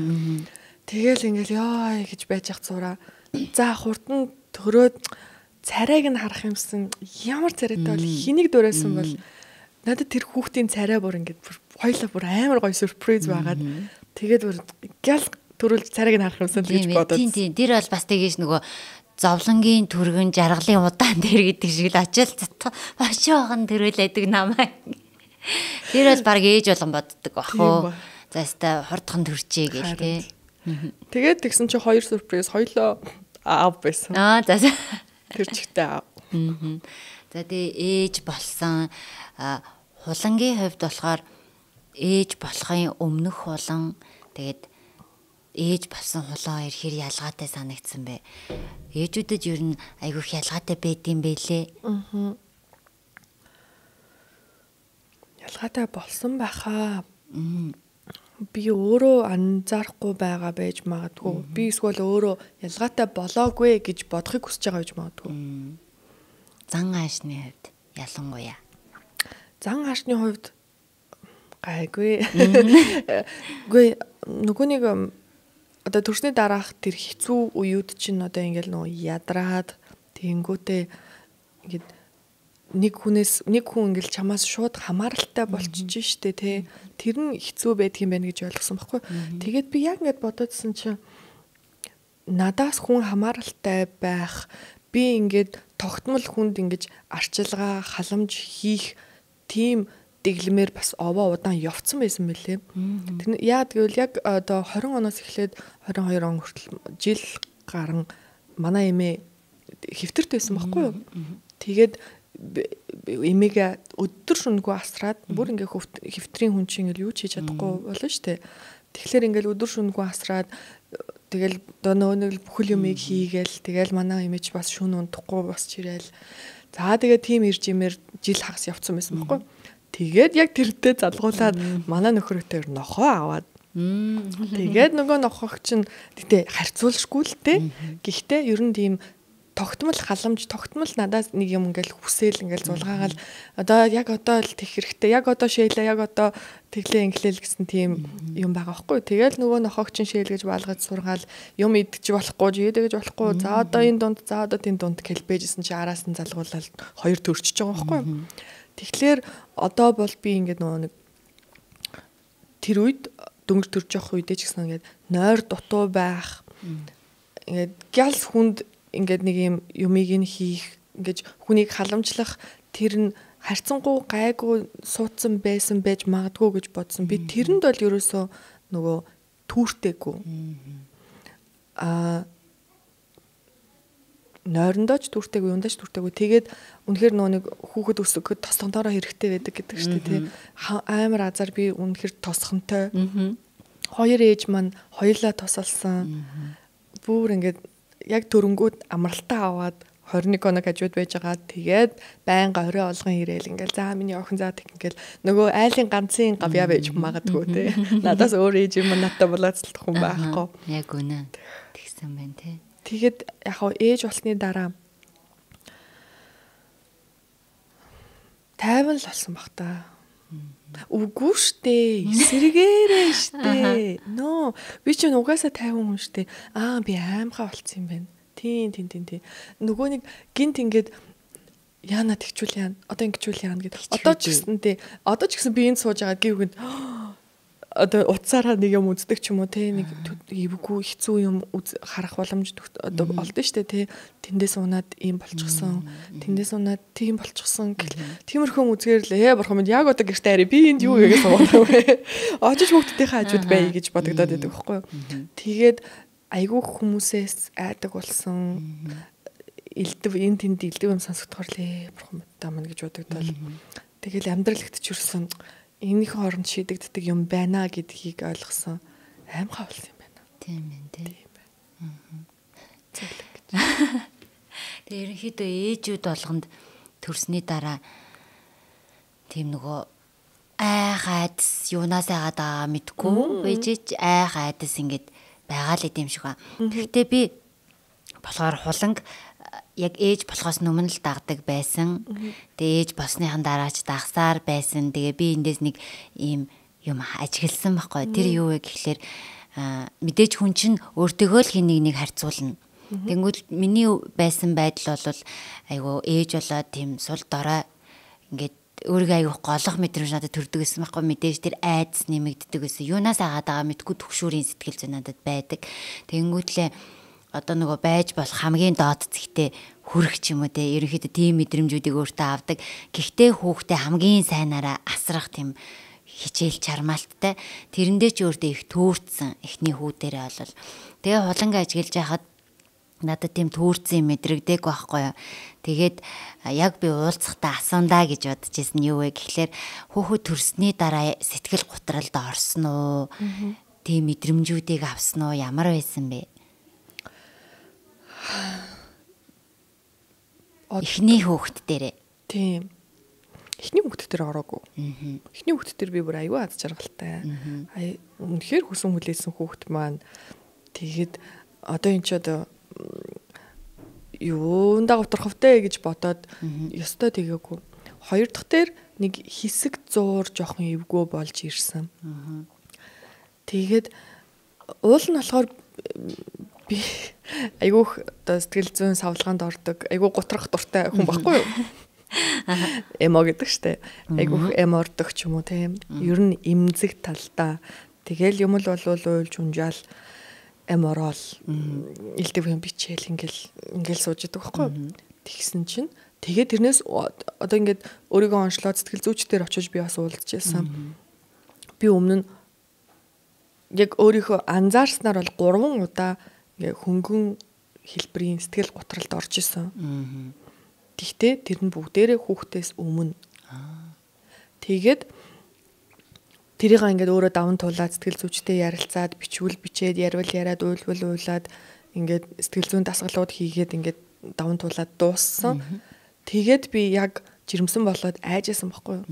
Тэгэл ингээд ёо гэж байж хат зураа. За хурдан төрөөд царайг нь харах юмсан ямар царайтай бол хэнийг дуурайсан бол надад тэр хүүхдийн царай бүр ингээд хоёлаа бүр амар гоё сюрприз байгаад тэгээд бүр гял төрүүлж царайг нь харах юмсан гэж бодоод. Тийм. Тэр бол бас тэгэж нөгөө зовлонгийн түргэн жаргалын удаан дээр гэдэг шиг л очил очоохон төрүүлээдэг намайг. Тэр бол баг ээж болгон боддог бах уу. За яста хурдхан төрчээ гэх тээ. Тэгээд тэгсэн чи хоёр сюрприз хоёлоо аав байсан. За. Тэр чигтээ аав. За тэгээ ээж болсон хулангийн хувьд болохоор ээж болохын өмнөх хулан тэгээд ээж болсон хулан хоёр хэр ялгаатай санагдсан бэ? Ээжүүдэд ер нь айгүйх ялгаатай байдсан бэлээ. Ялгаатай болсон байхаа. Би өөрөө анзаарахгүй байгаа байж магадгүй. Би эсвэл өөрөө ялгаатай болоогүй гэж бодохыг хүсэж байгаа байж магадгүй. Зан аашны хувьд ялангуяа. Зан аашны хувьд гайгүй. Гүй нөгөө нэг одоо төрсний дараах тэр хэцүү үеуд чинь одоо ингээл нөгөө ядраад тэнгүүтээ ингээд нэг хүн ингээл чамаас шууд хамааралтай болчихж штэ тий. Тэр нь хэцүү байдгийм байх гэж ойлгосон байхгүй. Тэгээд би яг ингээд бодоодсэн чинь надаас хүн хамааралтай байх би ингээд тогтмол хүнд ингэж арчилгаа халамж хийх тийм дэглэмээр бас овоо удаан явцсан байсан мөлий. Тэр яад гэвэл яг одоо 20 оноос эхлээд 22 он хүртэл жил гарan манай эмээ хэвтэрт байсан байхгүй юу. Тэгээд эмээгээ өдөр шөнөгүй асраад бүр ингээ хэвтрийн хүн чинь ингээл юу ч хийж чадахгүй болно шүү дээ. Тэгэхээр ингээл өдөр шөнөгүй асраад Тэгэл одоо нөгөө бүхэл юмыг хийгээл тэгэл манай имиж бас шүүн унтахгүй босч ирээл. За тэгээд тийм ирж имээр жил хагас явцсан байсан байхгүй. Тэгээд яг тэрнтэй залгуулад манай нөхөртэй нохоо аваад тэгээд нөгөө нохог чинь тэгтээ харьцуулшгүй л те. Гэхдээ ер нь тийм тогтмол надаас нэг юм ингээл хүсээл ингээл зулгаагаал одоо яг одоо л тех хэрэгтэй яг одоо шэйлээ яг одоо тэглээ инглээл гэсэн тийм юм байгаа байхгүй. Тэгэл нөгөө нохог чинь шэйлгэж баалгаж сургаал юм идчих болохгүй жийдэж болохгүй за одоо энэ дунд за одоо тэн дунд гэлбэжсэн чи араас нь залгуулаад хоёр төрчихөж байгаа байхгүй. Тэгэхээр одоо бол би ингээд нөгөө нэг тэр үед дөнгөж төрж явах үедээ ч гэсэн ингээд нойр дутуу байх ингээд гялс хүнд ингээд нэг юм юмыг нь хийх ингээд хүнийг халамжлах тэр нь харьцангуй гайгүй суудсан байсан байж магадгүй гэж бодсон. Би тэрэнд бол ерөөсөө нөгөө түүртэйгүй. Нойрондоо ч түүртэйгүй, юундаа ч түүртэйгүй. Тэгээд үнэхээр нөгөө нэг хүүхэд өсгөхөд тосгонтороо хэрэгтэй байдаг гэдэг шүү дээ, тий. Амар азар би үнэхээр тосгонтой. Хоёр ээж маань хоёулаа тосолсон. Бүр ингээд яг төрөнгүүд амралтаа аваад 21 хоног хажууд байж байгаа. Тэгээд байнга орой олгон ирээл ингээл за миний охин заа тэг ингээл нөгөө айлын ганцын гавьяа байж магадгүй те. Надаас өөр ээж юм надтай болоцлох хүн байхгүй. Яг үнэ. Тэгсэн байна те. Тэгээд яг хоо ээж болсны дараа тайван л болсон бах та. Үгүй штэ. Эсрэгээрээ штэ. Нөө. Би ч угаасаа тайван хүн штэ. Би аимхаа болцсон юм байна. Тийм. Нөгөө нэг гинт ингээд яана тэгчүүл яана. Одоо ингэчүүл яана гэдэг. Одоо ч гэсэн би энд сууж байгаа гівгэнд одоо утсаараа нэг юм үздэг ч юм уу те нэг ивгүй хэцүү юм харах боломж одоо олдсон штэ те тэндээс унаад ийм болчихсон тэндээс унаад тийм болчихсон гэл тиймэрхэн үзгээр л бурхан минь яг одоо гэртээ арай би энд юу гэгээ суудаг вэ очиж хүүхдүүдийн хажууд бай гэж бодогдоод байдаг байхгүй юу тэгээд айгүй хүмүүсээс айдаг болсон элдв энэ тэнд элдв юм сонсогдохоор лээ бурхан даа мань гэж бодогдоод тэгэл амьдрал ихтчирсэн энийх хооронд шийдэгддэг юм байна гэдгийг ойлгосон аимхаа болсон юм байна. Тийм байна. Тэгээ ерөнхийдөө ээжүүд болгонд төрсний дараа тийм нөгөө айдас юунаас айгаад байгаа мэдгүй ээжээч айдас ингээд байгаа л идэм шиг ба. Гэхдээ би болохоор хуланг яг ээж болохоос өмнө л дагдаг байсан. Тэгээ ээж болсныхан дараач дагсаар байсан. Тэгээ би эндээс нэг ийм юм ажигласан байхгүй. Тэр юу вэ гэхлээр мэдээж хүн чинь өөртөөгөө л нэг харьцуулна. Тэнгүүд миний байсан байдал бол айгу ээж болоод тийм сул дорой ингээд өөрийгөө айгу голох мэдрэмж надад төрдөг гэсэн байхгүй. Мэдээж тэр айдас нэмэгддэг гэсэн. Юунаас агаад байгаа мэдгүй төгшүүрийн сэтгэл зүй надад байдаг. Тэнгүүтлээ одоо нөгөө байж болох хамгийн доод зэгтээ хүрэх ч юм уу те ерөнхийдөө тийм мэдрэмжүүдийг өөртөө авдаг. Гэхдээ хүүхдээ хамгийн сайнаараа асрах тийм хичээл чармаалттай. Тэрэндээ ч өөртөө их төөрцсөн эхний хүү дээрээ бол. Тэгээ хуланг ажиглаж байхад надад тийм төөрцсөн мэдрэгдэг байхгүй юу. Тэгээд яг би уулзахдаа асуундаа гэж бодож ирсэн юу вэ гэхлээр хүүхэд төрсний дараа сэтгэл гутралд орсон уу? Тийм мэдрэмжүүдийг авсан уу? Ямар байсан бэ? Эхний хүүхэд дээрээ. Тийм. Эхний хүүхэд дээр ороогүй. Эхний хүүхэд дээр би бүр аюу аз жаргалтай. Үнэхээр хүсэн хүлээсэн хүүхэд маань тэгээд одоо энэ ч одоо юундаа утрахвтай гэж бодоод ёстой тэгээгүй. Хоёр дахь дээр нэг хэсэг зуур жоохон эвгүй болж ирсэн. Тэгээд уул нь болохоор би айгүйх одоо сэтгэл зүйн савлгаанд ордог айгүй гутрах дуртай хүн байхгүй юу? Эмо гэдэг штэ. Айгүйх эм ордог ч юм уу тийм. Ер нь эмзэг талдаа. Тэгэл юм л болвол уйлж унжаал эм орол. Илдэв юм бичээл ингээл сууж идэг байхгүй юу? Тэгсэн чинь тэгээд тэрнээс одоо ингээд өөрийгөө онцлоод сэтгэл зүйчдэр очиж би бас уулзчихсан. Би өмнө нь яг өөрийнхөө анзаарснаар бол 3 удаа хөнгөн хэлбэрийн сэтгэл гутралд орж исэн. Тэгтээ тэр нь бүгдээрээ хүүхдээс өмнө. Тэгээд тэрийг ингээд өөрөө даван туулаад сэтгэл зүйчтэй ярилцаад бичээд ярил яриад уйлаад ингээд сэтгэл зүйн дасгалууд хийгээд ингээд даван туулаад дууссан. Тэгээд би яг жирэмсэн болоод айжсэн байхгүй юу.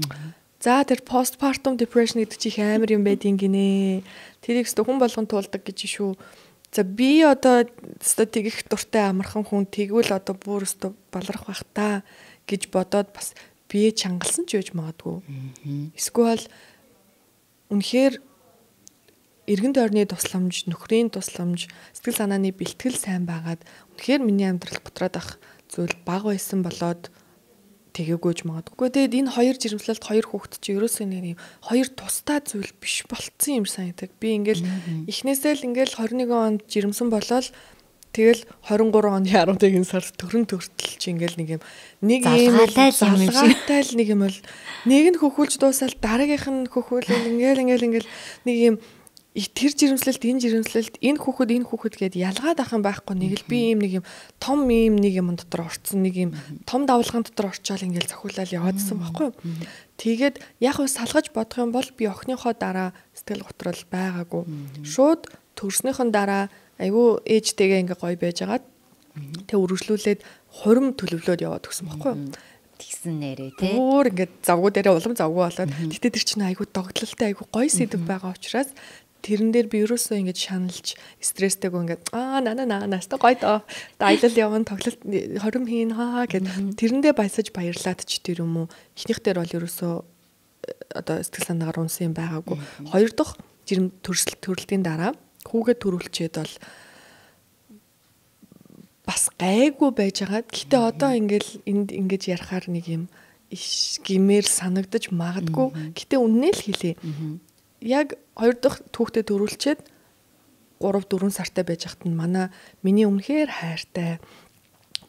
За тэр postpartum depression гэдэг чи их амар юм байдин гинэ. Тэрийг өстө хүн болгон туулдаг гэж шүү. За би одоо өстө тэгэх дуртай амархан хүн тэгвэл одоо бүр өстө баларх бах та гэж бодоод бас бие чангалсан ч байж магадгүй. Эсвэл үнэхээр эргэн тойрны тусламж, нөхрийн тусламж, сэтгэл санааны бэлтгэл сайн байгаад үнэхээр миний амьдрал бутраад ах зүйл бага байсан болоод тэгээгүй ч магадгүй. Тэгээд энэ хоёр жирэмслэлт хоёр хүүхэд чи ерөөсөө нэг хоёр тусдаа зүйл биш болцсон юм санагдав. Би ингээл эхнээсээ л ингээл 21 онд жирэмсэн болоод тэгэл 23 оны 11 сард төрөн төртөл чи ингээл нэг юм залгаатай л нэг юм бол нэг нь хөхүүлж дуусаад дараагийнх нь хөхүүлэл ингээл нэг юм тэр жирэмслэлт энэ жирэмслэлт энэ хүүхэд гээд ялгаад ах юм байхгүй нэг л би ийм нэг юм том ийм нэг юм дотор орцсон нэг юм том давлгаан дотор орчоод ингээл зохиулаад яваадсан байхгүй. Тэгээд яг нь салгаж бодох юм бол би охиныхоо дараа сэтгэл готрол байгаагүй. Шууд төрснийхэн дараа айгүй ээжтэйгээ ингээ гоё байжгаад тэг үргэлжлүүлээд хурим төлөвлөөд яваад өгсөн байхгүй. Тэгсэн нэрээ тий. Өөр ингээ завгүй дээрээ улам завгүй болоод гэтээ тэр чинь айгүй догтлолтой айгүй гоё сэдв байгаа учраас тэрэн дээр би ерөөсөө ингэж шаналж стресстэйгөө ингээд наа гоё доо аялал явна тоглолт хорим хийн гэд тэрэндээ баясаж баярлаад ч тэр юм уу ихнийх дээр бол ерөөсөө одоо сэтгэл санаагаар унсан юм байгаагүй. Хоёр дахь жирэм төрөлтийн дараа хүүгээ төрүүлчихэд бол бас гайгүй байжгаад гэтээ одоо ингээл энд ингэж ярахаар нэг юм гимээр санагдаж магадгүй гэтээ үннээ л хэлээ. Яг хоёр дахь түүхтэй төрүүлчихэд 3-4 сартай байж хат нь миний өмнөхөр хайртай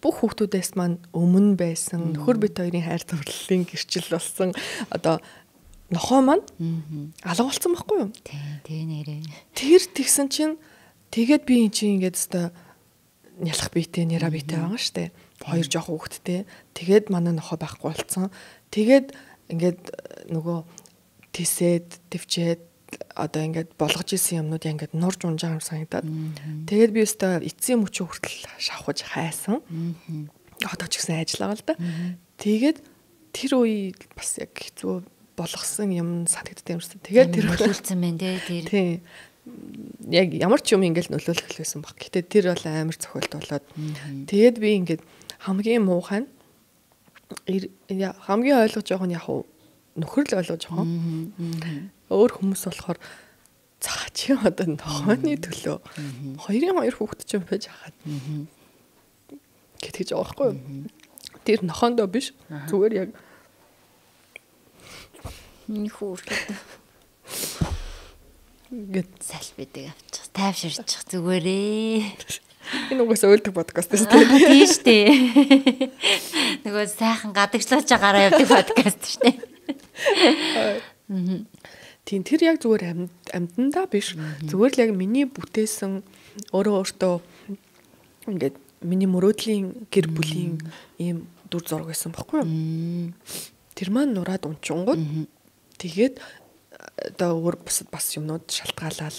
бүх хүүхдүүдээс маань өмнө байсан нөхөр бит хоёрын хайр дурлалын гэрчил болсон одоо нохоо маань алга болсон байхгүй юу? Тий нэрээ. Тэр тэгсэн чинь тэгээд би эн чинь ингээд өстой нялах биетэй нера биетэй байгаа штэ. Хоёр жоох хүүхэдтэй. Тэгээд манай нохоо байхгүй болсон. Тэгээд ингээд нөгөө тисээд төвчээд одоо ингээд болгож исэн юмнууд ингээд нурж унжаа юм санагдаад. Тэгээд би өстой эцсийн мөчөө хүртэл шавхаж хайсан. Одоо ч гэсэн ажиллагаа л да. Тэгээд тэр үе бас яг хэцүү болгосон юм санагддаг юм шиг. Тэгээд тэр нөлөөлсөн байна тий. Тий. Яг ямар ч юм ингээд нөлөөлөх байсан баг. Гэтэ тэр бол амар цохилт болоод. Тэгээд би ингээд хамгийн муухай нь хамгийн ойлгож байгаа нь яг нөхөр л ойлгож байгаа. Өөр хүмүүс болохоор цаа чи одоо нохооны төлөө 2 хүүхэд ч юм байж хаад гэж байгаа байхгүй юу? Тэр нохоондоо биш. Зүгээр яг хүүхэд гэт саль бидэг авчих тайвширчих зүгээрээ. Энэ угсаа өөлдөг подкаст шүү дээ. Тийм шүү дээ. Нөгөө сайхан гадагшлуулж байгаараа явдаг подкаст шүү дээ. Тийм тэр яг зүгээр амьдандаа биш. Зүгээр л яг миний бүтээсэн өөртөө ингээд миний мөрөөдлийн гэр бүлийн ийм дүр зураг байсан байхгүй юу? Тэр маань нураад унчингууд тэгээд одоо өөр бас юмнууд шалтгаалаад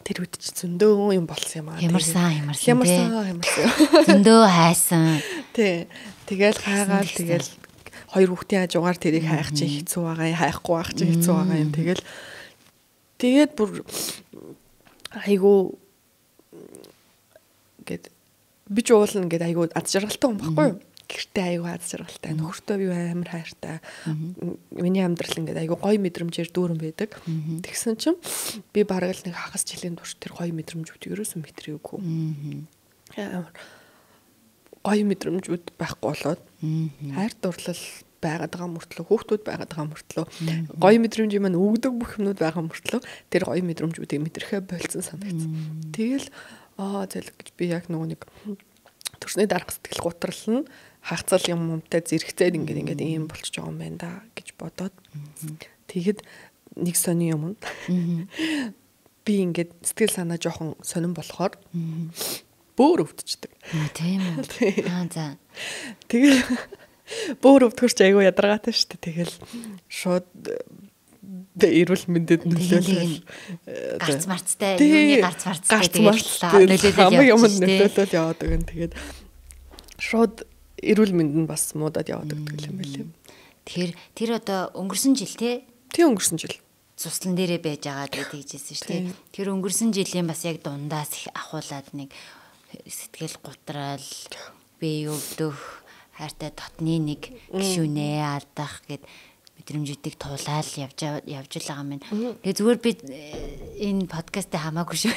тэр үед ч зөндөө юм болсон юм аа. Хямарсан. Зөндөө хайсан. Тий. Тэгэл хайгаал тэгэл хоёр хүүхдийн хажуугаар тэрийг хайх чинь хэцүү байгаа, хайхгүй байх чинь хэцүү байгаа юм. Тэгээд бүр айгу гээд би ч уулна гээд айгу аз жаргалтай юм баггүй юу? Гэртээ айгу аз жаргалтай, нөхөртөө би амар хайртай. Миний амьдрал ингээд айгу гоё мэдрэмжээр дүүрэн байдаг. Тэгсэн чинь би бараг л нэг хагас жилийн турш тэр гоё мэдрэмжүүд ерөөсөө мэдрээгүй. Амар гоё мэдрэмжүүд байхгүй болоод хайр дурлал байгаад байгаа мөртлөө хүүхдүүд байгаад байгаа мөртлөө гоё мэдрэмж маань өгдөг бүх юмнууд байгаа мөртлөө тэр гоё мэдрэмжүүдийг мэдрэхээ болцсон санагдсан. Тэгэл зэл гэж би яг нөгөө нэг төрсний дарах сэтгэл готрол нь хагцал юмтай зэрэгцээд ингээд ийм болчихж байгаа юм байна да гэж бодоод тэгэд нэг сони юм би ингээд сэтгэл санаа жоохон сонирн болохоор бөөр өвдчихдэг. Тийм үү. За. Тэгэл бөөр өвдгөрч айгу ядаргаатай шүү дээ. Тэгэл шууд эрүүл мэндэд нөлөөлөл гарц марцтай юуны гарц марцтай тэгээд нөлөөлөл яваад байгаа. Тэгээд шууд эрүүл мэнд нь бас муудаад яваад гэдэг юм байлээ. Тэгэхээр тэр одоо өнгөрсөн жил тий өнгөрсөн жил цуслан дээрээ байж байгаа гэдэг хэлжсэн шүү дээ. Тэр өнгөрсөн жилийн бас яг дундаас их ахуулаад нэг сэтгэл гутрал, бие өвдөх, хайртай дотны нэг гişүнээ алдах гэд мэдрэмжүүдийг туулаад явж байгаа юм. Тэгээ зүгээр би энэ подкастыг хамаагүй шүү.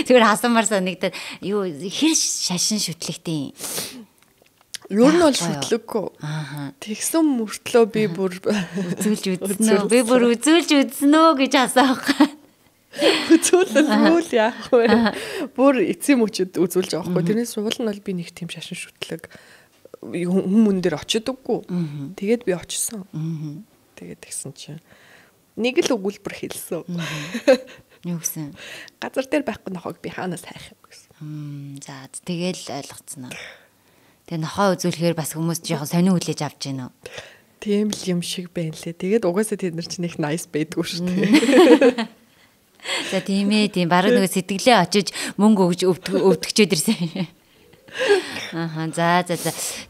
Зүгээр хасамар санагдаад юу хэр шашин шүтлэгтэй юу нь бол шүтлэггүй. Тэгсэн мөртлөө би бүр үзүүлж үзнэ. Би бүр үзүүлж үзнэ гэж асаах. Үзүүлэл яах вэ? Бүр эцсийн мөчөд үзүүлж байгаа хгүй. Тэрнээс уул нь бол би нэг тийм шашин шүтлэг хүмүүн дээр очидоггүй. Тэгээд би очсон. Тэгээд тэгсэн чинь нэг л өгүүлбэр хэлсэн. Юу гэсэн? Газар дээр байхгүй нохойг би хаанаас хайх юм гэсэн. За тэгэл ойлгоцсон аа. Тэгээ нохоо үзүүлэхээр бас хүмүүс жоохон сонин хүлээж авч гэнэ үү? Тийм л юм шиг байна лээ. Тэгээд угаасаа тэд нар чинь их nice байдгүй шүү дээ. За тийм ээ тийм бараг нэг сэтгэлээ очиж мөнгө өгж өвдөгчөөд ирсэн. За.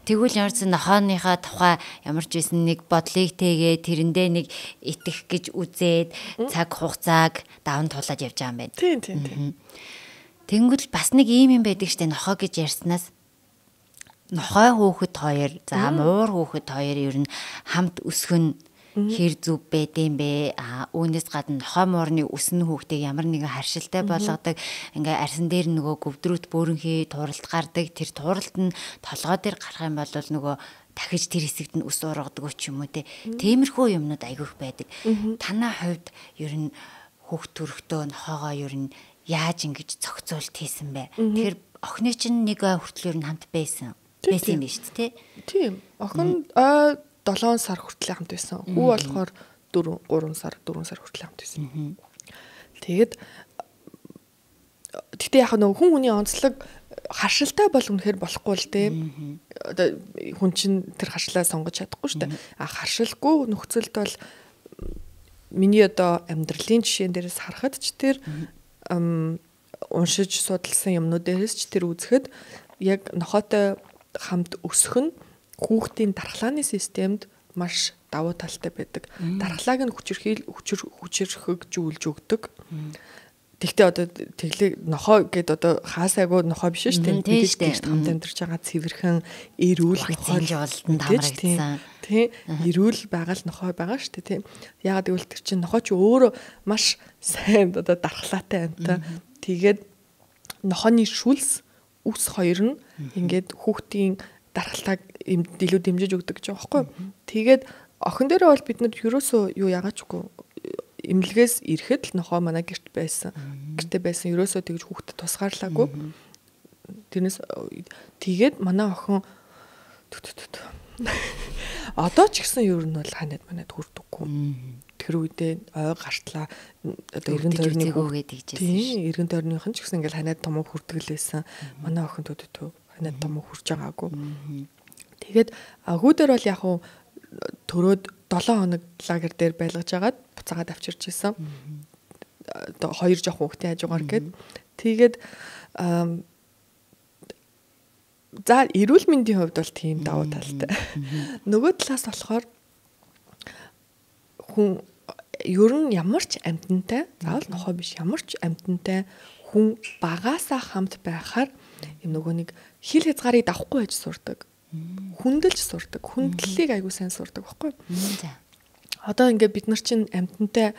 Тэгвэл ямарсан нохооныхаа тухай ямар ч байсан нэг бодлыг тэгээ тэрэндээ нэг итгэх гэж үзээд цаг хугацааг даван туулаад явж байгаа юм байна. Тийм. Тэнгүүл бас нэг ийм юм байдаг штэ нохоо гэж ярьснаас нохой хүүхэд хоёр за муур хүүхэд хоёр ер нь хамт өсөх нь хэр зүв байдсан бэ? Үүнээс гадна нохой муурны өснө хүүхдийг ямар нэгэн харшилтай болгодог. Ингээ арсан дээр нөгөө гөвдрүүт бөөрөнхий туралт гардаг. Тэр туралт нь толгой дээр гарах юм бол нөгөө дахиж тэр хэсэгт нь ус ургадаг ч юм уу те. Тиймэрхүү юмнууд айгүйх байдаг. Танай хувьд ер нь хүүхд төрөхдөө нохоогоо ер нь яаж ингэж зохицуулт хийсэн бэ? Тэгэхээр охины чинь нэг хүртэл ер нь хамт байсан юм биш үү те? Тийм. Охин 7 сар хүртэл хамт байсан. Хүү болохоор 4 сар хүртэл хамт байсан. Тэгээд тэгтээ яг нөгөө хүн хүний онцлог харшилтай бол үнэхээр болохгүй л дээ. Одоо хүн чинь тэр харшлаа сонгож чадахгүй шүү дээ. Харшилгүй нөхцөлд бол миний одоо амьдралын жишээн дээрээс харахад ч тэр уншиж судалсан юмнууд дээрээс ч тэр үзэхэд яг нохойтой хамт өсөх нь хүүхдийн дархлааны системд маш давуу талтай байдаг. Дархлааг нь хүчрхэгжүүлж өгдөг. Тэгтээ одоо тэглээ нохой гэд одоо хаасайгуу нохой биш шүү дээ. Тэгж хамт амьдарч байгаа цэвэрхэн эрүүл нохой жолтон тамрагдсан. Тийм. Эрүүл байгаа л нохой байгаа шүү дээ. Тийм. Яагаад гэвэл тэр чинь нохой ч өөрөө маш сайн одоо дархлаатай амтаа. Тэгээд нохойны шүлс үс хоёр нь ингээд хүүхдийн дархлааг илүү дэмжиж өгдөг гэж байгаа байхгүй. Тэгээд охин дээрээ бол бид нар ерөөсөө юу ягаачгүй эмнэлгээс ирэхэд л нохоо манай гэрт байсан. Гэртээ байсан ерөөсөө тэгж хүүхдэд тусгаарлаагүй. Тэрнээс тэгээд манай охин одоо ч гэсэн ер нь бол ханаад манад хүрдэггүй. Тэр үедээ ой гартлаа одоо эргэн тойрны хүүгээд хийжсэн. Тийм, эргэн тойрныхан ч гэсэн ингээл ханаад томоо хүрдэглээсэн. Манай охин ханаад томоо хүрж байгаагүй. Тэгээд агуу дээр бол яг хуу төрөөд 7 хоног лагер дээр байлгаж агаад буцаагаад авчирч исэн. Одоо 2 жоох хүүхдээ хажуугаар гээд тэгээд за эрүүл мэндийн хувьд бол тийм давуу талтай. Нөгөө талаас болохоор хүн ер нь ямар ч амьтантай заавал нохой биш ямар ч амьтантай хүн багаасаа хамт байхаар юм нөгөө нэг хил хязгаарыг давахгүй байж сурдаг. Хүндэлж сурдаг. Хүндлэлийг аягүй сайн сурдаг байхгүй юу? Одоо ингээд бид нар чинь амьтантай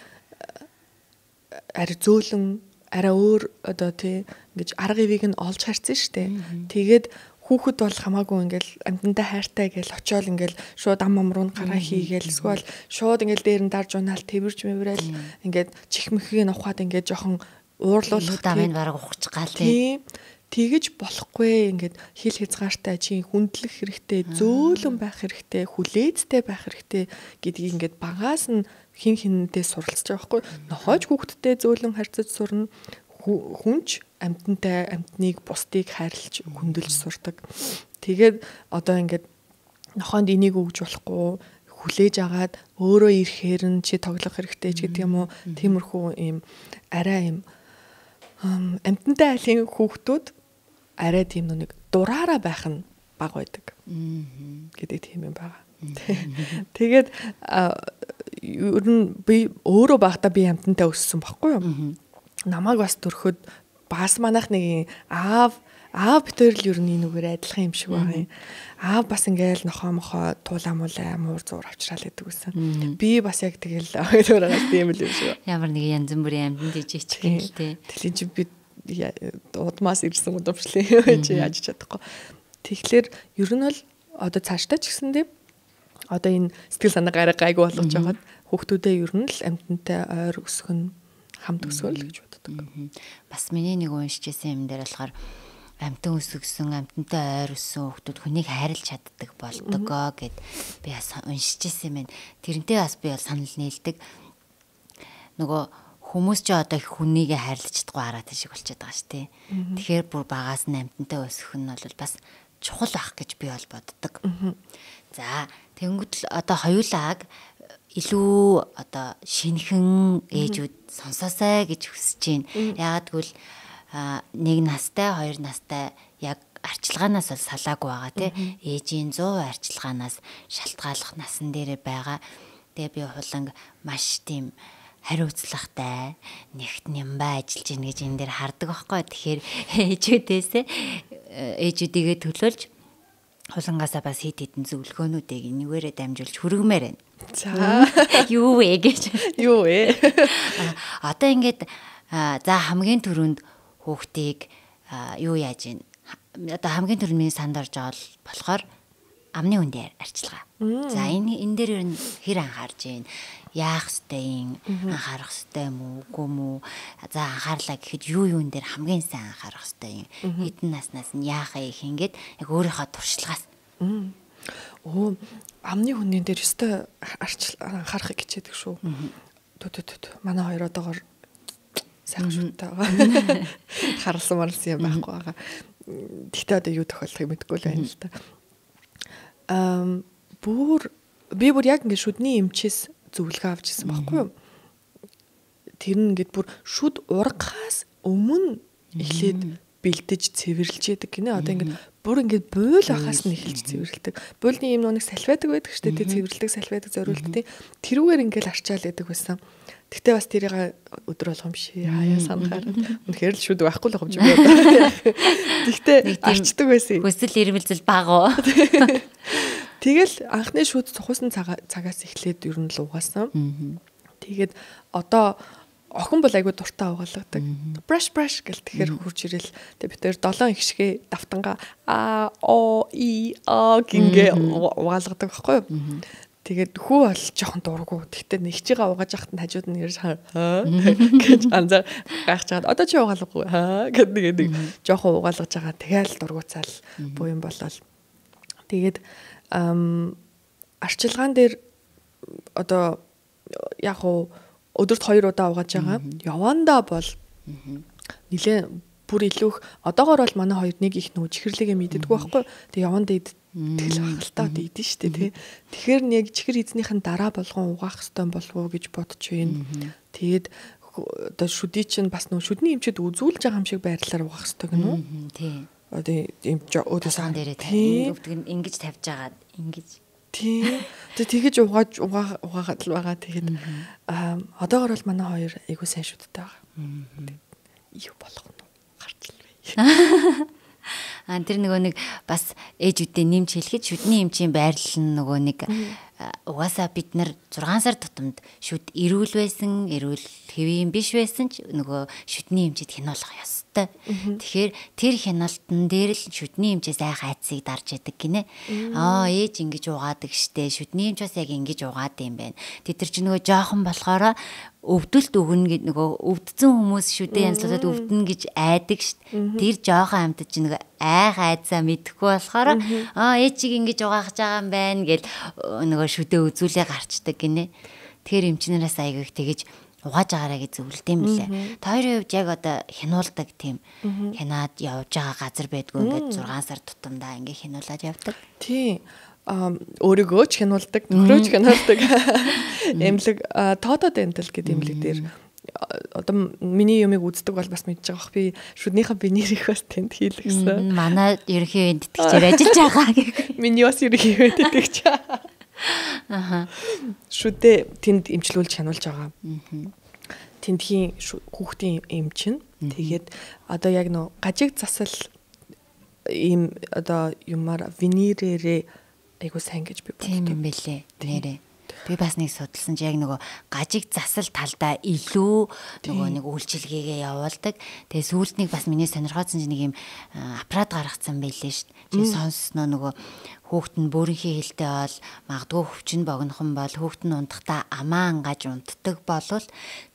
арай зөөлөн арай өөр одоо тий ингэж арга ивийг нь олж харсан шүү дээ. Тэгээд хүүхэд бол хамаагүй ингээл амьтантай хайртай гэж очиод ингээл шууд ам руу гараа хийгээл эсвэл шууд ингээл дээр нь дарж унаал тэрвэрж мэврээл ингээд чихмэхийг нь ухаад ингээд жоохон уурлуулах дамын бараг ухчих гал тий. Тэгэж болохгүй ингээд хил хязгаартай чи хүндлэх хэрэгтэй, зөөлөн байх хэрэгтэй, хүлээцтэй байх хэрэгтэй гэдгийг ингээд багаас нь хин хиннээ суралцж байгаа байхгүй. Нохойч хүүхдтэй зөөлөн харьцаж сурна. Хүнч амьтантай амьтныг бусдыг хайрлж хүндэлж сурдаг. Тэгээд одоо ингээд нохоонд энийг өгж болохгүй, хүлээж агаад өөрөө ирэхээр нь чи тоглох хэрэгтэй ч гэдэг юм уу. Тиймэрхүү ийм арай ийм амтантай айлын хүүхдүүд арай тийм нэг дураараа байх нь бага байдаг. Гэдэг тийм юм байна. Тэгээд ер нь би өөрөө багтаа би амтантай өссөн баггүй юу? Намайг бас төрөхөд бас манайх нэг аав битэр л ер нь нүгээр адилхан юм шиг байгаа юм. Аав бас ингээл нохоо туулаа муулаа муур зуур авчраал гэдэг байсан. Би бас яг тэгэл өөрөөс тийм л юм шиг. Ямар нэг янз бүрийн амтнд ижиж гэнэ л тээ. Тэлийн чи би удмаас ирсэн удамшлээ чи яаж чадахгүй. Тэгэхээр ер нь бол одоо цаашдаа ч гэсэндээ одоо энэ сэтгэл санаа гараа гайгүй болгож байгаад хүүхдүүдээ ер нь л амтантай ойр өсгөх нь хамт өсгөл гэж боддог. Бас миний нэг уншижсэн юм дээр болохоор амтан өсгсөн, амтантай ойр өссөн хүүхдүүд хүнийг хайрлаж чаддаг болдгоо гэд би бас уншижсэн юм байна. Тэрнтэй бас би бол санал нийлдэг. Нөгөө хүмүүс ч одоо хүнийгээ хайрлаж чадахгүй араатай шиг болчиход байгаа шүү дээ. Тэгэхээр бүр багаас нь амтантай өсгөх нь бол бас чухал байх гэж би бол боддог. За тэнгуүтэл одоо хоёулааг илүү одоо шинхэн ээжүүд сонсоосай гэж хүсэж байна. Яагаад гэвэл нэг настай, хоёр настай яг арчилгаанаас бол салаагүй байгаа тий. Ээжийн 100% арчилгаанаас шалтгааллах насан дээр байгаа. Тэгээ би хуланг маш тийм хариуцлагатай нэгт нямбаа ажиллаж ийн гэж энэ дээр хардаг байхгүй. Тэгэхээр ээжүүдийгээ төлөөлж хулангаасаа бас хит хитэн зөвлөгөөнүүдийг нэгээрээ дамжуулж хүргэмээр байна. За юу вэ гэж. Юу вэ? Одоо ингээд за хамгийн түрүүнд хүүхдийг юу яаж ийн. Одоо хамгийн түрүүнд миний санд орж байгаа болохоор амны үндээр арчилгаа. За энэ дээр ер нь хэр анхаарж байна. Яах ёстой юм, анхаарах ёстой юм уу, үгүй мүү. За анхаарлаа гэхэд юун дээр хамгийн сайн анхаарах ёстой юм. Хэдэн наснаас нь яахаа их ингээд яг өөрийнхөө туршлагаас. Оо амны хүнийн дээр өстой анхаарахыг хичээдэг шүү. Түү. Манай хоёр одоогоор сайхан шүттэй байгаа. Харалсан юм байхгүй байгаа. Тэгтээ одоо юу тохиолдохыг мэдэхгүй л байна л да. Би бүр яг ингээд шүдний эмчээс зөвлөгөө авч ирсэн байхгүй юу? Тэр нь ингээд бүр шүд ургахаас өмнө эхлээд бэлдэж цэвэрлж яадаг гинэ. Одоо ингээд бүр ингээд буйл ахаас нь эхэлж цэвэрлдэг. Буйлны юм нэг салфетик байдаг шүү дээ. Цэвэрлдэг салфетик зориулдаг. Тэрүүгээр ингээд арчаал яадаг байсан. Тэгтээ бас тэрийг өдөр болгоом шээ хаяа санахаар үнэхээр л шүд байхгүй л юм байна. Тэгтээ арчдаг байсан. Хүсэл эрмэлзэл бага. Тэгэл анхны шүд цухсан цагаас эхлээд ер нь л угаасан. Тэгээд одоо охин бол айгүй дуртай угаалгадаг. Brush гэл тэгэхээр хурж ирэл. Тэг бид 7 ихшгээ давтангаа гингээ угаалгадаг байхгүй юу? Тэгээд хүү бол жоохон дургу. Тэгтээ нэгчигээ угааж яхад нь хажууд нь ярьж гэж анзаар гайхаж чаад одоо чи угаалгагүй гэдэг жоохон угаалгаж байгаа. Тэгэл дургуцаал буу юм болол. Тэгээд арчилгаан дээр одоо яг уу өдөрт 2 удаа угааж байгаа. Явандаа бол нилээ бүр илүү одоогоор бол манай хоёр нэг их нөө чихэрлэгээ мэддэггүй байхгүй. Тэг явандаа тэгэл хангалттай идэн штэ тий. Тэгэхээр нэг чихэр эзнийхэн дараа болгон угаах хэрэгтэй болов уу гэж бодож байна. Тэгээд одоо шүдий чинь бас нөө шүдний эмчэд үзүүлж байгаа юм шиг байдлаар угаах хэрэгтэй гэнэ үү? Тий. Одоо юм өөдөөсөн дээрээ тавьдаг ингэж тавьж агаад ингэж тий. Тэгэж угаагаад л байгаа. Тэгээд одоогор бол манай хоёр айгуу сайн шүдтэй байгаа. Юу болох нь гарч л бай. Тэр нөгөө нэг бас ээжүүдээ нэмж хэлэхэд шүдний эмчийн байрлал нь нөгөө нэг угаасаа бид нар 6 сар тутамд шүд эрүүл байсан, эрүүл хэвийн биш байсан ч нөгөө шүдний эмчэд хянуулах ёстой. Тэгэхээр тэр хяналтан дээр л шүдний эмчээс айх айцыг дарж яадаг гинэ. Ээж ингэж угаадаг штэ. Шүдний эмч бас яг ингэж угаад юм байна. Тэд нар ч нөгөө жоохон болохоор өвдөлт өгнө гэд нөгөө өвдсөн хүмүүс шүдээ янзлуулаад өвдөн гэж айдаг штт. Тэр жоохон амтд чинь нөгөө айх айцаа мэдэхгүй болохоор ээж чиг ингэж угаахж байгаа юм байна гэл нөгөө шүдээ үзүүлээ гарчдаг гинэ. Тэр эмчнээс аягыг тэгэж угааж агаараа гэж зөвлөд юм лээ. Та хоёрын хувьд яг одоо хянуулдаг тийм хянаад явж байгаа газар байдгүй ингээд 6 сар тутамдаа ингээ хянуулаад явдаг. Тий. өөрийгөө ч хянуулдаг, нөхрөө ч хянуулдаг эмнэлэг Toto Dental гэдэг эмнэлэг дээр одоо миний юмыг үздэг бол бас мэдж байгаа бах. Би шүднийхээ биний нэрийг тэнд хийлгэсэн. Манай ерөнхий эндтгэгчээр ажиллаж байгаа гэх. Миний бас ерөнхий эндтгэгч. Шүдээ тэнд эмчлүүлж хянуулж байгаа. Тэндхийн хүүхдийн эм чинь. Тэгээд одоо яг нөө гажиг засал ийм одоо юмар винирээрээ айгуу сайн гэж би боддог. Тийм юм бэлээ. Нэрээ. Би бас нэг судалсан чи яг нөгөө гажиг засал талдаа илүү нөгөө нэг үйлчилгээгээ явуулдаг. Тэгээ сүүлд нэг бас миний сонирхооцсон чи нэг юм аппарат гаргацсан байлээ шүү дээ. Чи сонссноо нөгөө хүүхэд нь бөөрийнхээ хилтэй бол магадгүй хөвчин богинохон бол хүүхэд нь унтахтаа амаа ангаж унтдаг болвол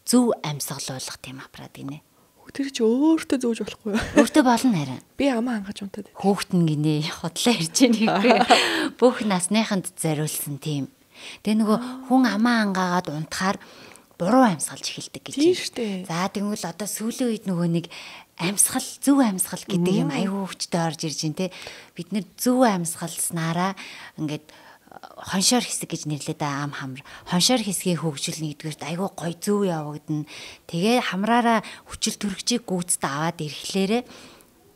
зөв амьсгалуулах тийм аппарат гинэ. Тэр чи өөртөө зөөж болохгүй юу? Өөртөө болно харин. Би амаа ангаж унтаад. Хүүхэд нь гинэ хотлоо ирж байгаа. Бүх насныханд зориулсан тийм. Тэгээ нөгөө хүн амаа ангаагаад унтахаар буруу амьсгалж эхэлдэг гэж. Тийм шүү дээ. За тэгвэл одоо сүүлийн үед нөгөө нэг амьсгал зөв амьсгал гэдэг юм аюу хөвчтэй орж ирж байна те. Бид нэр зөв амьсгалснараа ингээд хоншоор хэсэг гэж нэрлэдэг ам хамар. Хоншоор хэсгийн хөгжил нэгдүгээрт аюу гой зөв явагдана. Тэгээ хамраараа хүчил төрөгчийг гүйцэд аваад ирэхлээрээ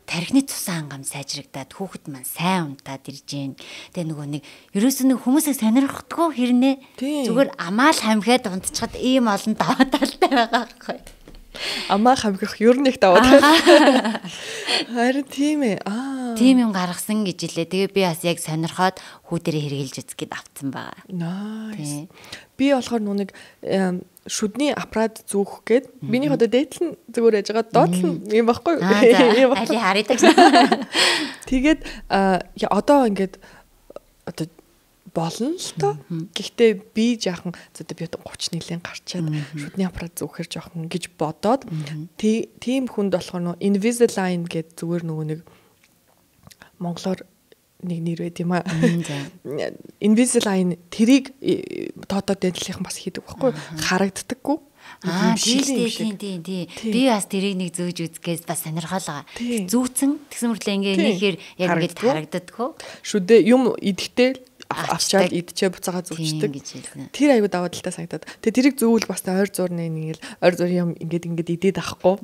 тархины цусан ангам сайжрагдаад хүүхэд маань сайн унтаад ирж гин. Тэгээ нөгөө нэг ерөөсөө нэг хүмүүсийг сонирхдаггүй хэрнээ. Зүгээр амаал хамхиад унтчихад ийм олон даваа талтай байгаа байхгүй. Амаа хамхих ер нь их даваа тал. Харин тийм ээ. Тийм юм гаргасан гэж илээ. Тэгээ би бас яг сонирхоод хүүдэрээ хэрэгжилж үзэх гээд авцсан байгаа. Nice. Би болохоор нүг шүдний аппарат зүүх гээд миний одоо дээдл нь зүгээр яж байгаа доотлол юм баггүй юу? Али хараадаг. Тэгээд одоо ингээд одоо болно л тоо. Гэхдээ би жаахан одоо би 30 нилийн гарчаад шүдний аппарат зүүхээр жоохон гэж бодоод тийм хүнд болохоор нөө Invisalign гэдэг зүгээр нөгөө нэг монголоор нэг нэр байт юм аа. Invisalign тэрийг Toto Dental-ийнхан бас хийдэг байхгүй харагддаггүй. Тийм. Би бас тэрийг нэг зөөж үзгээс бас сонирхолоо. Зүүцэн тэгсэн мөртлөө ингээ нэхэр яг ингээд харагддаггүй. Шүдээ юм идэхтэй авчаад идчихээ буцаага зүвчдэг. Тэр аягүй даваа талтай санагдаад. Тэгээ тэрийг зүүвэл бас ойр зурны нэг ойр зур юм ингээд идээд авахгүй.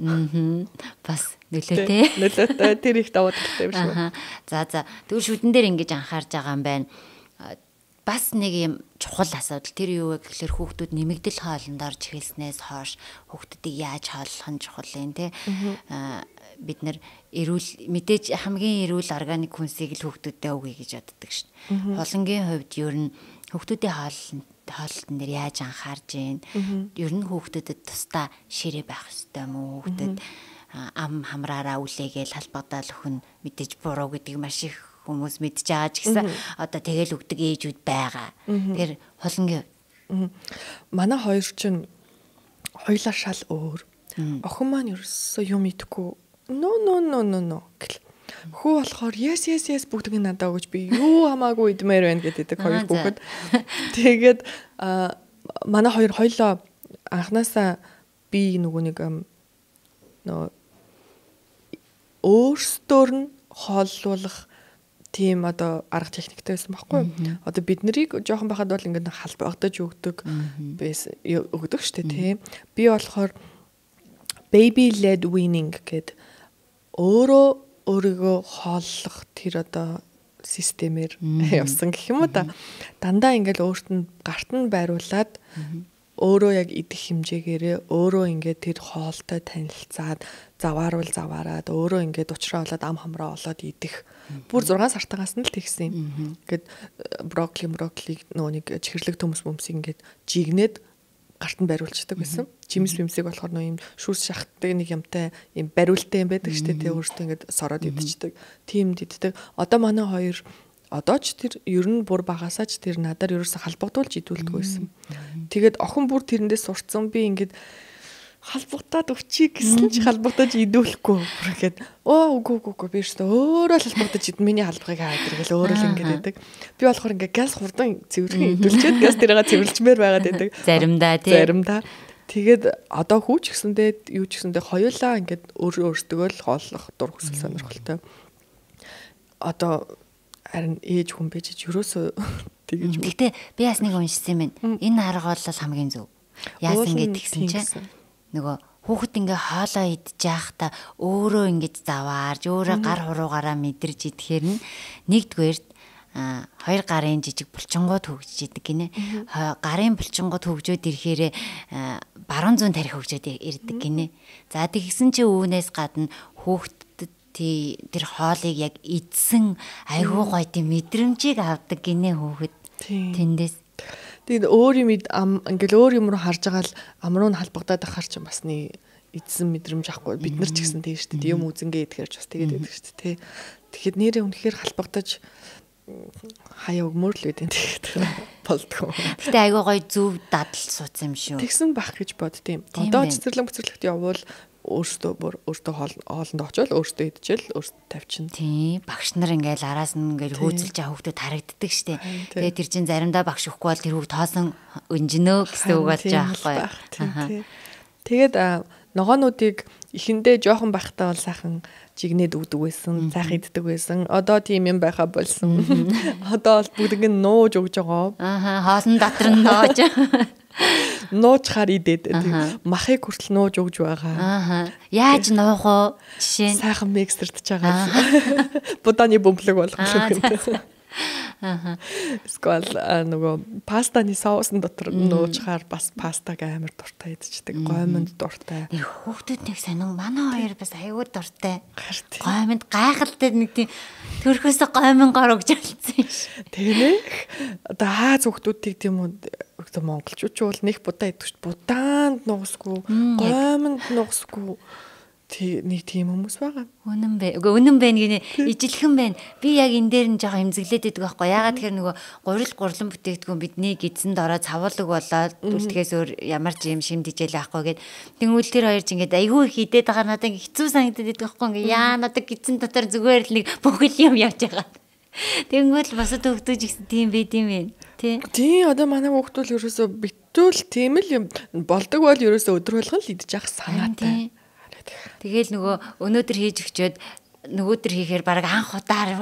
Бас нөлөөтэй. Нөлөөтэй. Тэр их даваа талтай юм шиг. За. Тэгвэл шүдэн дээр ингэж анхаарж байгаа юм байна. Бас нэг юм чухал асуудал. Тэр юу вэ гэхээр хүүхдүүд нэмэгдэл хоолнд орж эхэлснээс хойш хүүхдүүдийг яаж хооллох нь чухал юм те. Бид нэр эрүүл мэдээж хамгийн эрүүл органик хүнсийг л хүүхдүүдэд өгье гэж боддог шин. Холонгийн хувьд ер нь хүүхдүүдийн хоолтон дээр яаж анхаарж гин. Ер нь хүүхдүүдэд тусдаа ширээ байх ёстой мó хүүхдэд ам хамраараа үлээгээл халбагдаал өхөн мэдээж буруу гэдэг маш их хүмүүс мэдж байгаа ч гэсэн одоо тэгэл өгдөг ээжүүд байгаа. Тэгэхээр холонгийн манай хоёр чинь хоёлаа шал өөр. Охин маань ерөөсөө юм идэхгүй. No гэл. Хүү болохоор yes бүгдийг надад өгч би юу хамаагүй идмээр байна гэдэг хоёр хүүхэд. Тэгээд манай хоёр хоёлоо анханасаа би нөгөө нэг өөрсдөр нь хооллуулах тийм одоо арга техниктэй байсан байхгүй. Одоо бид нарыг жоохон байхад бол ингээд халбагдаж өгдөг өгдөг штэ тий. Би болохоор baby led weaning гэдэг өөрийгөө хооллох тэр одоо системээр явсан гэх юм уу да. Дандаа ингээл өөрт нь гарт нь байруулад өөрөө яг идэх хэмжээгээрээ өөрөө ингээд тэр хоолтой танилцаад заваараад өөрөө ингээд учраа болоод ам хамраа болоод идэх. Бүр 6 сартаагаас нь л тэгсэн юм. Ингээд брокколиг нөгөө нэг чихэрлэг төмс ингээд жигнээд гарт нь бариулцдаг байсан. Жимс бимсийг болохоор нөө юм шүрс шахдаг нэг юмтай юм бариултай юм байдаг шүү дээ. Тэ өөртөө ингээд сороод идчихдэг. Тиймд иддэг. Одоо манай хоёр одоо ч тэр ер нь бүр багасаач тэр надаар ерөөсө халбагдуулж идүүлдэг байсан. Тэгээд охин бүр тэрэндээ сурцсан. Би ингээд халбагдаад өвчий гэсэн чи халбагдаж идүүлэхгүй. Гэхэд үгүй би өөрөөр л халбагдаж ид миний халбахыг хаад иргээл өөрөө л ингээд байдаг. Би болохоор ингээд газ хурдан цэвэрхэн идүүлчихэд газ тэрага цэвэрлжмээр байгаад байдаг. Заримдаа. Тэгээд одоо хүүч гэсэндээ юу ч гэсэндээ хоёулаа ингээд өөртөө л хооллох дур хүсэл сонирхолтой. Одоо харин ээж хүн байж юусоо тэгэж. Гэтэ би бас нэг уншсан юм байна. Энэ арга бол хамгийн зөв. Яасан гэдгсэн чинь нөгөө хүүхэд ингээ хоолоо идж яахта өөрөө ингэж заваарж өөрөө гар хуруугаараа мэдэрж идэхээр нь нэгдүгээрт хоёр гарын жижиг булчингууд хөгжиж идэг гинэ. Гарын булчингууд хөгжөөд ирэхээр баруун зүүн тарих хөгжөөд ирдэг гинэ. За тэгсэн чи үүнээс гадна хүүхдэд тэр хоолыг яг идсэн айгүй гоё тийм мэдрэмжийг авдаг гинэ хүүхэд. Тэндээс тэгээд өөр юм ингээл өөр юм руу харж байгаа л ам руу нь халбагдаад ахаар ч бас нэг эзэн мэдрэмж ахгүй бид нар ч гэсэн тийм шүү дээ юм үзэнгээ идэхэрч бас тэгээд байдаг шүү дээ. Тэгэхэд нэрээ үнэхээр халбагдаж хаяа өгмөр л үүдэн тэгээд болдгоо. Гэтэ айгүй гоё зөв дадал суудсан юм шүү. Тэгсэн бах гэж боддtiin. Одоо цэцэрлэг бүцэрлэгт явбал өөртөө хоолнд очивол өөртөө идчихэл өөртөө тавьчихна. Тийм багш нар ингээл араас нь ингээл хөөцөлж байгаа хүүхдэд харагддаг штэ. Тэгээд тэр чин заримдаа багш өгөхгүй бол тэр хүүхд тоосон өнжинөө гэсэн үг болж байгаа байхгүй. Тэгээд ногоонуудыг эхэндээ жоохон байхдаа бол сайхан жигнээд өгдөг байсан, сайхан иддэг байсан. Одоо тийм юм байха болсон. Одоо бол бүгд ингэ нууж өгж байгаа. Хоосон дотор нь нууж. Нуучхаар идээд махыг хүртэл нууж өгж байгаа. Яаж нуух вэ? Жишээ нь сайхан миксэрдэж байгаа. Буданы бөмбөлөг болгох юм. Сквал нөгөө пастаны соусын дотор нуучхаар бас пастаг амар дуртай идчихдэг. Гоймонд дуртай. Хүүхдүүд нэг сонин манай хоёр бас аюул дуртай. Гоймонд гайхалтай нэг тийм төрхөөс гоймон гор өгч алдсан ш. Тэгээ одоо хаа хүүхдүүдийг тийм үү монголчууд ч бол нэг будаа идэгч будаанд нуусгүй, гоймонд нуусгүй. Нэг тийм хүмүүс байгаа. Үнэн бэ. Үнэн байна гинэ. Ижилхэн байна. Би яг энэ дээр нь жоохон эмзэглээд байдаг байхгүй. Ягаад тэгэхээр нөгөө гурилан бүтээгдэхүүн бидний эзэнд ороод цавуулаг болоод бүртгэхээс өөр ямар ч юм шимдэж яах байхгүй гэд. Тэнгүүл тэр хоёр ч ингээд айгүй их идээд байгаа надад хэцүү санагдаад байдаг байхгүй. Ингээ яа надад эзэн дотор зүгээр л нэг бүхэл юм явж байгаа. Тэнгүүл босод хөвгдөж гэсэн тийм байд юм байна. Тий одоо манай хүүхдүүл ерөөсөө битүүл тийм л юм болдог бол ерөөсөө өдөр болгон л идэж явах санаатай. Тэгэл нөгөө өнөөдөр хийж өгчөөд нөгөөдөр хийхээр баг анх удаар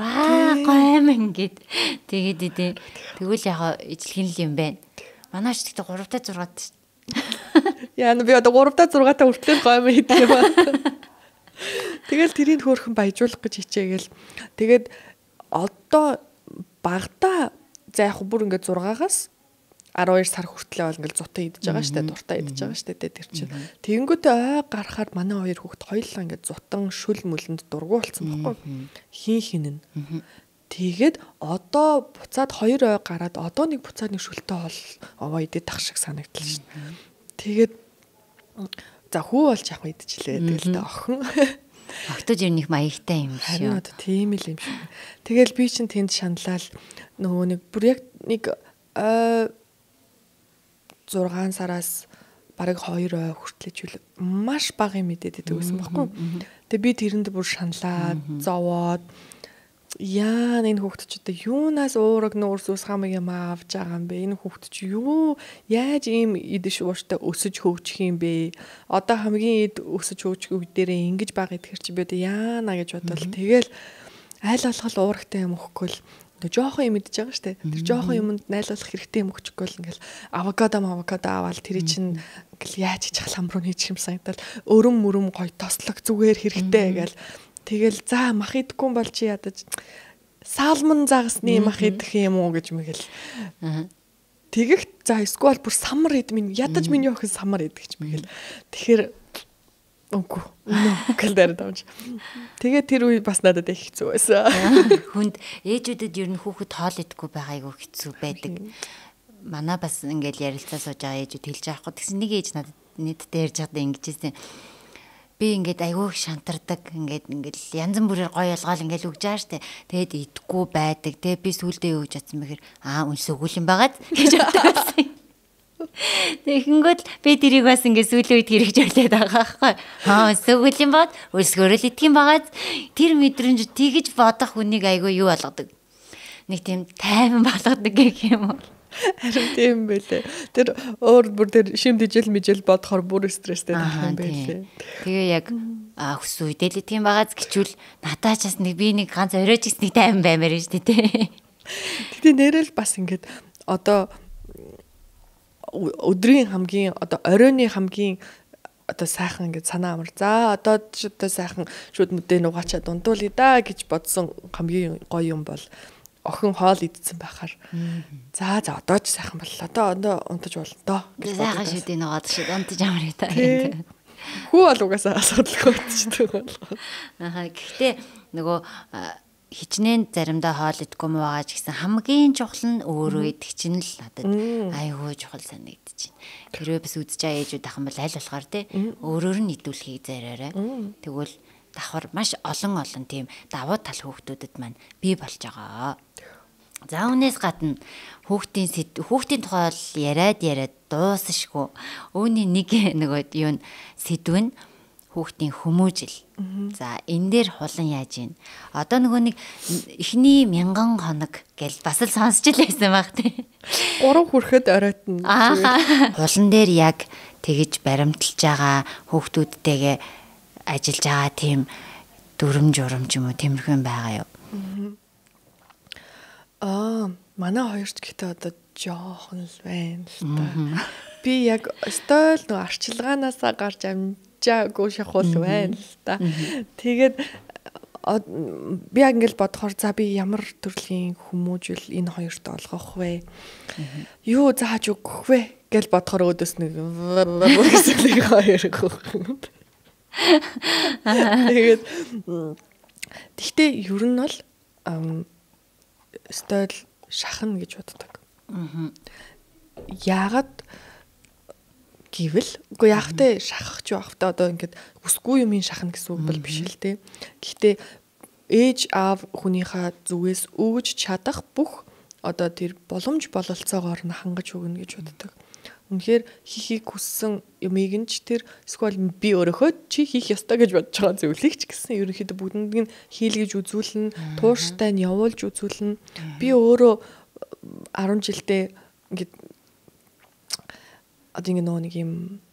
гойм ингээд тэгээд идэ. Тэгвэл яг ижлэхэн л юм байна. Манайч тэгтээ 3-6 шүү. Яа би одоо 3-6 хүртэл гойм хийдэг юм байна. Тэгэл тэрийг хөөрхөн баяжуулах гэж хичээгээл. Тэгээд одоо багада за яг бүр ингээд 6-аас 12 сар хүртлээ бол ингээл зутаа идэж байгаа штэ дуртай идэж байгаа штэ тэр чинь. Тэгэнгүүтээ ой гарахаар манай хоёр хүүхэд хоёулаа ингээд зутан шүл мүлэнд дургуулсан баггүй. Хин нь. Тэгээд одоо буцаад 2 ой гараад одоо нэг буцаад нэг шүлтэй бол овоо идээд тах шиг санагдал штэ. Тэгээд за хүү болж яг идчихлээ тэгэл тэ охин. Октож ер нь их маягтай юм шүү. Харин одоо тийм л юм шиг. Тэгэл би чинь тэнд шаналал нөгөө нэг бүр яг нэг 6 сараас бараг 2 ой хүртлэж маш бага юм мэдээд байдаг байсан байхгүй. Тэгээ би тэрэнд бүр шаналаад зовоод яа энэ хүүхд ч одоо юунаас уураг нуурс ус хамаг юм авч байгаа юм бэ? Энэ хүүхд ч юу яаж ийм идэш ууштай өсөж хөгжих юм бэ? Одоо хамгийн эд өсөж хөгжих үе дээрээ ингэж бага идэхэр чи би одоо яана гэж бодвол тэгэл айл болгол уурагтай юм өгөхгүй л жоохон юм идэж байгаа штэ. Тэр жоохон юмд найлуулах хэрэгтэй юм өгчихгүй л ингээл авокадо аваад тэр чинь ингээл яаж хийж хам руу хийчих юм санагдал өрөм мөрөм гоё тослог зүгээр хэрэгтэй гээл тэгэл за мах идэхгүй бол чи ядаж салмон загасны мах идэх юм уу гэж мэгэл. Тэгэхт за эсвэл бүр самар ид минь ядаж миний охин самар идэх гэж мэгэл. Тэгэхээр үгүй гэлээр давж. Тэгээд тэр үе бас надад их хэцүү байсан. Хүнд ээжүүдэд ер нь хүүхэд хоол идэхгүй байгаа айгүй хэцүү байдаг. Манай бас ингээл ярилцаа сууж байгаа ээжүүд хэлж байгаа хгүй. Тэгсэн нэг ээж надад нийтдээ ярьж байхдаа ингэж хэлсэн. Би ингээд айгүй их шантардаг. Ингээд янз бүрээр гоё ялгаал ингээд өгж байгаа штэ. Тэгээд идэхгүй байдаг. Тэгээд би сүулдэ юу гэж бодсон бэхээр үнс өгүүл юм байгаад гэж бодсон. Тэгэнгүүт би тэрийг бас ингээд сүүлийн үед хэрэгж ойлоод байгаа байхгүй. Сөгөл юм бод өсгөрөл идэх юм байгаад тэр мэдрэмж тэгж бодох хүнийг айгүй юу болгодог. Нэг тийм тайван болгодог гэх юм уу. Харин тийм байлээ. Тэр өөр бүр тэр шимдижэл мижэл бодохоор бүр стресстэй байх юм байлээ. Тэгээ яг хүссэн үедээ л тийм байгааз гिचүүл надаачаас нэг би нэг ганц оройч гэсэн нэг тайван баймаар шүү дээ тий. Тэгтээ нэрэл бас ингээд одоо өдрийн хамгийн одоо оройны хамгийн одоо сайхан ингээд санаа амар. За одоо сайхан шүд мүдээ нугачаа дундуулъя да гэж бодсон хамгийн гоё юм бол охин хоол идсэн байхаар. За одоо ч сайхан боллоо. Одоо унтаж болно доо гэж сайхан шүдийн нугаад шүд унтаж амрыг та. Хүү бол угаасаа асуудалгүй болчихдог болгоо. Гэхдээ нөгөө хичнээн заримдаа хоол идэхгүй муу байгаа ч гэсэн хамгийн чухал нь өөрөө идэх чинь л надад айгүй чухал санагдаж байна. Тэрвээ бас үдж байгаа ээжүүд ахын бол аль болохоор те өөрөөр нь идүүлэхийг зараарай. Тэгвэл давхар маш олон тийм давуу тал хүүхдүүдэд маань бий болж байгаа. За үүнээс гадна хүүхдийн тухай бол яриад дуусшгүй. Үүний нэг нөгөө юу сэдв нь хүүхдийн хүмүүжил. За энэ дээр хулан яаж ийн. Одоо нөгөө нэг эхний 1000 хоног гэл бас л сонсч л байсан баг тий. 3 хүрэхэд оройтно. Хулан дээр яг тэгж баримталж байгаа хүүхдүүдтэйгээ ажиллаж байгаа тийм дүрм журам ч юм уу тиймэрхүү юм байгаа юу? Манай хоёрч гэхдээ одоо жоохон л байна л та. Би яг стол нөгөө арчилгаанаасаа гарч амжаагүй шахуул байна л та. Тэгээд би яг ингээл бодохоор за би ямар төрлийн хүмүүжил энэ хоёрт олгох вэ? Юу зааж өгөх вэ гэж бодохоор өөдөөс нэг гэсэн хоёр хөө. Тэгээд тэгтээ ер нь бол стол шахна гэж боддог. Яагаад гэвэл үгүй яахтай шахах ч яахтай одоо ингээд үсгүй юмын шахна гэсэн үг бол биш л дээ. Гэхдээ ээж аав хүнийхээ зүгээс өгж чадах бүх одоо тэр боломж бололцоогоор нь хангаж өгнө гэж боддог. Үнэхээр хийхийг хүссэн юмыг нь ч тэр эсвэл би өөрөөхөө чи хийх ёстой гэж бодож байгаа зүйлийг ч гэсэн ерөнхийдөө бүгдэнд нь хийлгэж үзүүлнэ, тууштай нь явуулж үзүүлнэ. Би өөрөө 10 жилдээ ингээд одоо ингэ нэг юм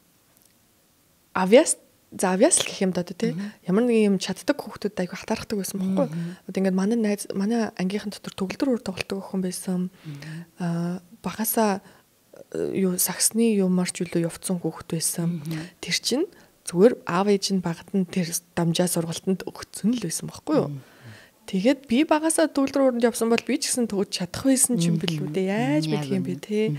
авьяас гэх юм даа тий. Ямар нэг юм чаддаг хүүхдүүд айгу хатаархдаг байсан бохоггүй. Одоо ингээд манай ангийнхан дотор төгөлдөр уур тоглолтог охин байсан. Багасаа юу саксны юмар ч үлээ явцсан хүүхэд байсан. Тэр чинь зүгээр аав ээж нь багт нь тэр дамжаа сургалтанд өгцөн л байсан бохоггүй юу. Тэгээд би багасаа төгөлдөр ууранд явсан бол би ч гэсэн төгөж чадах байсан ч юм бэл үү дээ. Яаж мэдх юм бэ те.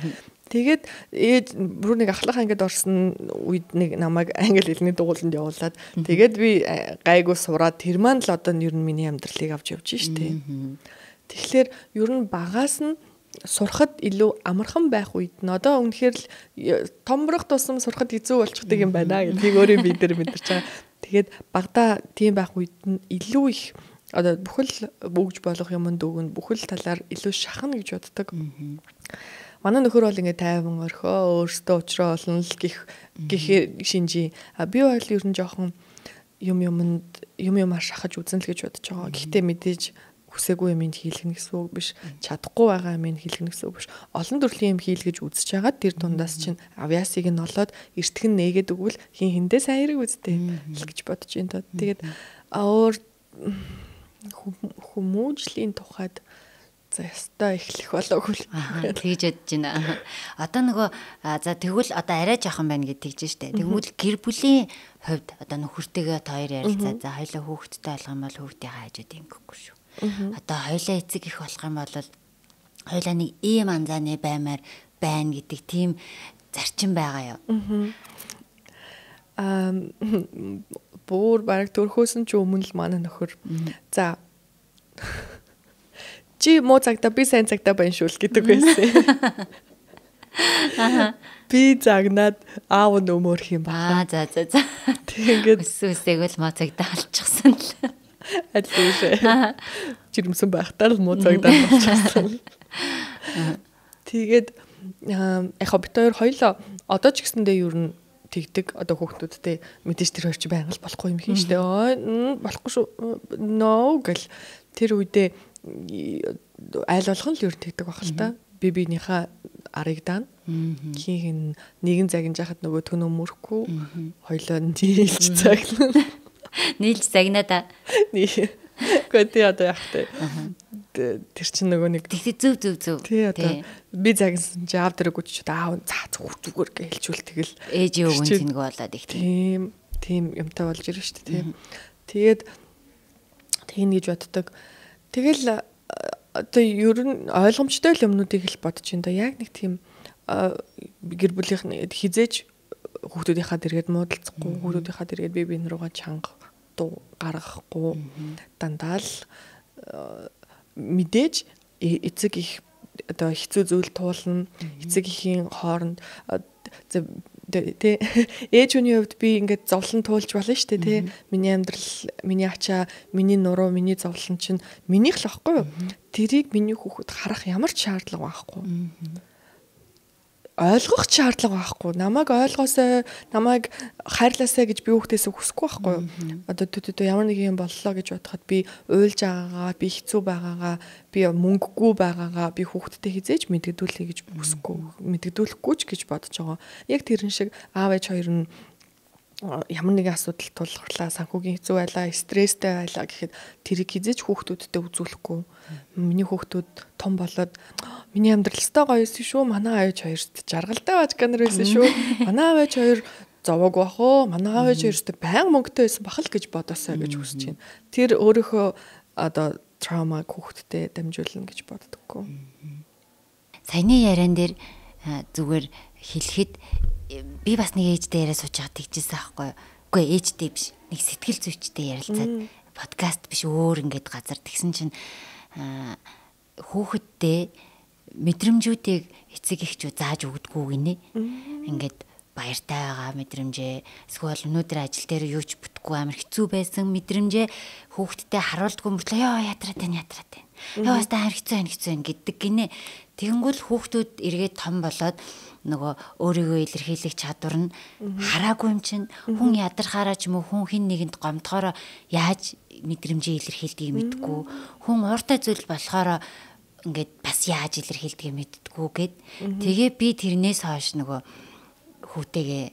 Тэгээд ээж бүр нэг ахлахаа ингээд орсон үед нэг намайг англи хэлний дугууланд явуулаад тэгээд би гайгүй сураад тэр маань л одоо ер нь миний амьдралыг авч явж штэ. Тэгэхээр ер нь багаас нь сурахад илүү амархан байх үед нь одоо үнэхээр л томрох тусам сурахад хэцүү болчихдаг юм байна гэдгийг өөрөө бид нар мэдэрч байгаа. Тэгээд багада тийм байх үед нь илүү их одоо бүхэл бүгж болох юмд өгнө бүхэл талаар илүү шахна гэж боддог. Манай нөхөр бол ингээ тайван орхио өөртөө уучраа олно л гэхээр шинжи. Би бол ер нь жоохон юмар шахаж үзэн л гэж бодож байгаа. Гэхдээ мэдээж хүсээгүй юм хийлгэнэ гэсэн үг биш. Чадахгүй байгаа юм хийлгэнэ гэсэн үг биш. Олон төрлийн юм хийлгэж үзэж байгаа. Тэр дундаас чинь авьяасыг нь олоод эртгэн нээгээд өгвөл хиндээ сайн хэрэг үстэй л гэж бодож байна. Тэгээд өөр хүмүүжлийн тухайд за ястай эхлэх болоогүй л тэгж бодож байна. Одоо нөгөө за тэгвэл одоо арай жоохон байна гэж тэгж штэ. Тэгвэл гэр бүлийн хувьд одоо нөхөртэйгээ хоёр ярилцаа за хоёлаа хүүхэдтэй болох юм бол хүүхдийн хаажууд ингэхгүй шүү. Одоо хоёлаа эцэг их болох юм бол хоёлаа нэг ийм анзааны баймаар байна гэдэг тийм зарчим байгаа юу? Бүр бараг төрхөөсөн ч өмнө л манай нөхөр за чи муу цагта би сайн цагта байна шүү л гэдэг байсан. Би загнаад аав нь өмөрх юм байна. За. Тэгээд үсээгэл муу цагта алчихсан л. Адилшээ. Жирэмсэн байхдаа л муу цагта алчихсан. Тэгээд яг бид хоёлоо одоо ч гэсэндээ ер нь тэгдэг одоо хүүхдүүдтэй мэдээж тэр хоёр чи байнга л болохгүй юм хийн штэ. Болохгүй шүү. No гэл тэр үедээ айл болгон л ер тэгдэг бах л та. Бибинийхээ арыг даана. Хин нэгэн загинж хахад нөгөө төнөө мөрөхгүй хоёлоо нийлж цаглаа. Нийлж загнаа. Гэхдээ тий одоо яах вэ? Тэр чинь нөгөө нэг Тэгтээ зөв. Тий одоо би загнасан чи аав дээрээ гүчиж аав зүгээр гэж хэлжүүл тэгэл ээжийн өвгөн тэнэг болоод их тийм юмтай болж ирж штэ тий. Тэгээд тэгнэ гэж боддог. Тэгэл одоо ер нь ойлгомжтой юмнуудыг л бодож байна да. Яг нэг тийм гэр бүлийнх хизээж хүүхдүүдийнхаа дэргээд муудалцахгүй, хүүхдүүдийнхаа дэргээд бие биен руугаа чанга дуу гаргахгүй дандаа л мэдээж эцэг их одоо хэцүү зүйл туулна, эцэг ихийн хооронд ээж хүний хувьд би ингээд зовлон туулж болно шүү дээ тий. Миний амьдрал, миний ачаа, миний нуруу, миний зовлон чинь минийх л байхгүй юу? Тэрийг миний хүүхэд харах ямар ч шаардлага байхгүй. Ойлгох шаардлага байхгүй. Намайг ойлгоосоо, намайг хайрлаасаа гэж би хүүхдээсээ хүсэхгүй байхгүй юу? Одоо ямар нэг юм боллоо гэж бодоход би уйлж байгаагаа, би хэцүү байгаагаа, би мөнгөгүй байгаагаа би хүүхдтэй хизээж мэддэгдүүлэе гэж хүсэхгүй, мэддэгдүүлэхгүй ч гэж бодож байгаа. Яг тэрэн шиг аав ээж хоёр нь ямар нэгэн асуудал тулгарлаа, санхүүгийн хэцүү байлаа, стресстэй байлаа гэхэд тэрийг хизээж хүүхдүүдтэй үзүүлэхгүй. Миний хүүхдүүд том болоод миний амьдрал өстой гоё байсан шүү. Манай аав хоёрт жаргалтай бажганар байсан шүү. Манай аав хоёр зовоог бах уу. Манай аав хоёрт баян мөнгөтэй байсан бахал гэж бодосоо гэж хүсэж байна. Тэр өөрийнхөө одоо траумаг хүүхдтэй дамжуулна гэж боддоггүй. Саяны яриан дээр зүгээр хэлэхэд би бас нэг ээжтэй яриа сууж байгаа тэгжсэн аахгүй юу? Үгүй ээжтэй биш. Нэг сэтгэл зүйчтэй ярилцаад подкаст биш өөр ингээд газар тэгсэн чинь хүүхэдтэй мэдрэмжүүдийг эцэг эхчүүд зааж өгдөггүй гинэ. Ингээд баяртай байгаа мэдрэмжээ эсвэл өнөөдөр ажил дээр юу ч бүтэхгүй амар хэцүү байсан мэдрэмжээ хүүхэдтэй харуулдаггүй мөртлөө яа ятраад байна. Яа бас амар хэцүү гэдэг гинэ. Тэгэнгүүт хүүхдүүд эргээд том болоод нөгөө өөрийгөө илэрхийлэх чадвар нь хараагүй юм чинь хүн ядархаараа ч юм уу хүн хин нэгэнд гомдохороо яаж мэдрэмжээ илэрхийлдгийг мэдгүй хүн ууртай зүйл болохоор ингээд бас яаж илэрхийлдгийг мэддэггүй гэд тэгээ би тэрнээс хойш нөгөө хүүтэйгээ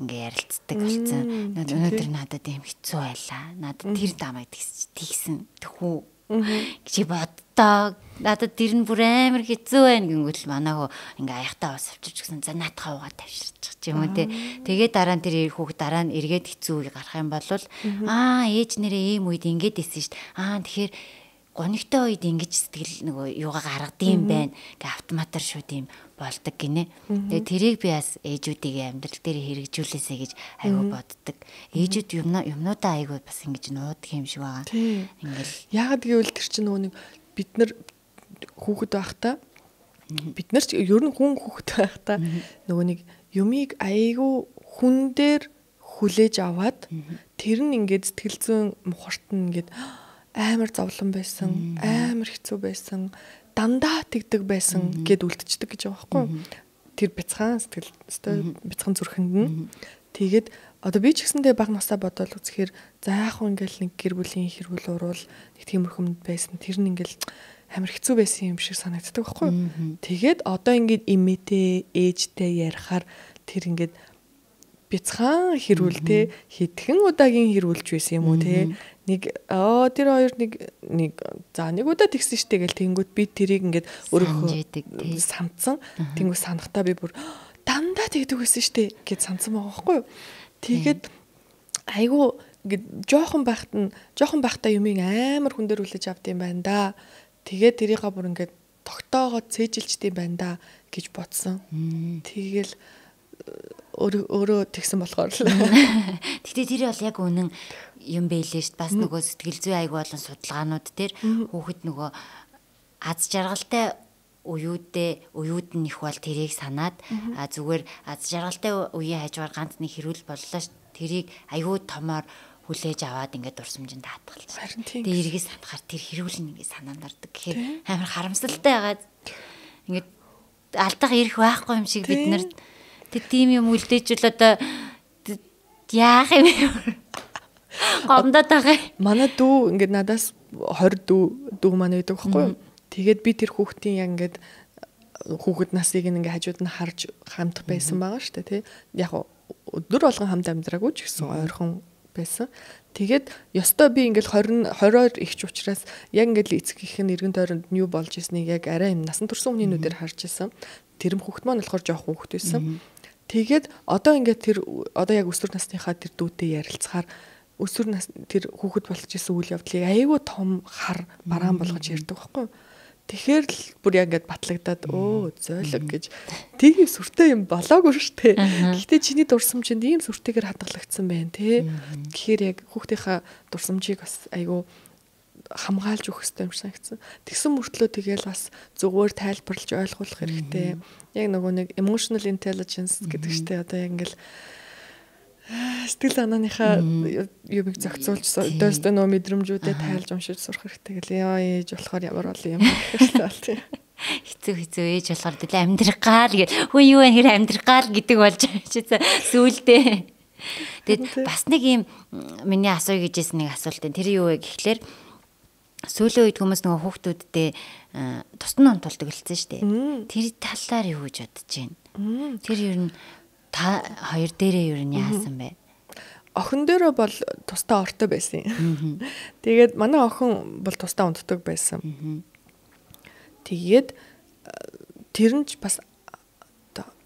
ингээ ярилцдаг болсон. Өнөөдөр надад юм хэцүү байлаа. Надад тэр дамайг тэгсэн тэхүү гэж боддог. Надад тэр нь бүр амар хэцүү байна гэнгүүт л манай хөө ингээ аяхтаа ус авчирч гисэн. За наатахаа угаа тавьширчих ч юм уу те. Тэгээд дараа нь тэр хүүхд дараа нь эргээд хэцүү үе гарах юм бол ээж нэрээ ийм үед ингээд исэн шүү дээ. Тэгэхээр гонигтой үед ингэж сэтгэл нөгөө юугаа гаргадığım байна. Гэ автоматар шууд юм болдог гинэ. Тэгээ тэрийг би бас ээжүүдийн амьдрал дээр хэрэгжүүлээсэй гэж айгүй боддог. Ээжүүд юмнуудаа айгүй бас ингэж нуудаг юм шиг байгаа. Ингээл яагаад гэвэл тэр чинь нөгөө нэг бид нар хүүхэд байхдаа бид нар ч ер нь хүн хүүхэд байхдаа нөгөө нэг юмыг айгүй хүн дээр хүлээж аваад тэр нь ингээд сэтгэл зүйн мухартан ингээд амар зовлон байсан, амар хэцүү байсан, дандаа тэгдэг байсан гэд үлдчихдэг гэж байгаа байхгүй. Тэр бяцхан сэтгэл бяцхан зүрхэнд нь тэгээд одоо би ч гэсэндээ баг насаа бодоод үзэхээр за яах вэ ингээл нэг гэр бүлийн хэрүүл уруул нэг тиймэрхэмд байсан. Тэр нь ингээл амар хэцүү байсан юм шиг санагддаг байхгүй. Тэгээд одоо ингээд имээтэй ээжтэй ярихаар тэр ингээд бяцхан хэрүүл те хэдхэн удаагийн хэрүүлж байсан юм уу те нэг тэр хоёр нэг удаа тэгсэн штэ гэл тэнгүүд би тэрийг ингээд өөрөө санцсан тэнгүү санахтаа би бүр дандаа тэгдэг байсан штэ гэд сансан байгаа байхгүй юу. Тэгээд айгүй ингээд жоохон байхдаа юмыг амар хүн дээр хүлээж авд юм байна да. Тэгээд тэрийнхаа бүр ингээд тогтоогоод цээжилчтэй байна да гэж бодсон. Тэгэл өөрөө тэгсэн болохоор л. Гэтэ тэр бол яг үнэн юм байлээ шүү дээ. Бас нөгөө сэтгэл зүй аяг болон судалгаанууд дээр хүүхэд нөгөө аз жаргалтай уюуд нь их бол тэрийг санаад зүгээр аз жаргалтай үеийн хажуугаар ганц нэг хэрүүл боллоо ш. Тэрийг аягүй томоор хүлээж аваад ингээд дурсамжинд таатгалж. Тэгээ эргээс санахаар тэр хэрүүл нь ингээд санаанд ордог. Тэгэхээр амар харамсалтай байгаад ингээд алдах ирэх байхгүй юм шиг бид нарт тэг тийм юм үлдээжүүл одоо яах юм бэ? Гомдоод байгаа. Манай дүү ингээд надаас 20 дүү маань байдаг байхгүй юу? Тэгээд би тэр хүүхдийн яг ингээд хүүхэд насыг ингээд хажууд нь харж хамт байсан байгаа шүү дээ тий. Яг өдөр болгон хамт амьдраагүй ч гэсэн ойрхон байсан. Тэгээд ёстой би ингээл 20-оор ихч учраас яг ингээл эцгийнх нь эргэн тойронд юу болж ирснийг яг арай юм насан турш хүний нүдээр харж исэн. Тэр хүүхэд маань болохоор жоохон хүүхэд байсан. Тэгээд одоо ингээд одоо яг өсвөр насныхаа тэр дүүтэй ярилцахаар өсвөр нас тэр хүүхэд болж исэн үйл явдлыг айгүй том хар бараан болгож ярьдаг байхгүй. Тэгэхээр л бүр яг ингээд батлагдаад зойлог гэж тийм сүртэй юм болоогүй штэ. Гэхдээ чиний дурсамжинд ийм сүртэйгээр хадгалагдсан байна те. Тэгэхээр яг хүүхдийнхаа дурсамжийг бас айгүй хамгаалж өгөх хэрэгтэй юм санагдсан. Тэгсэн мөртлөө тэгэл бас зүгээр тайлбарлаж ойлгуулах хэрэгтэй. Яг нөгөө нэг emotional intelligence гэдэг штэ. Одоо яг ингээл сэтгэл санааныхаа юуг зохицуулж өөстөө нөө мэдрэмжүүдэд тайлж уншиж сурах хэрэгтэй гэл яа ээж болохоор ямар бол юм хэрэгтэй. Хэцүү ээж болохоор тэл амьдрах гал гэл хөө юу хэр амьдрах гал гэдэг болж сүүлдээ. Тэгээд бас нэг юм миний асууя гэжсэн нэг асуулт энэ тэр юу вэ гэхлээр сүүлийн үед хүмүүс нөгөө хүүхдүүддээ тусна онтолдог хэлсэн шүү дээ. Тэр талаар юу гэж бодож байна? Тэр ер нь та хоёр дээрээ юу яасан бэ? Охин дээрээ бол тусдаа ортой байсан юм. Тэгээд манай охин бол тусдаа унтдаг байсан. Тэгээд тэр нь ч бас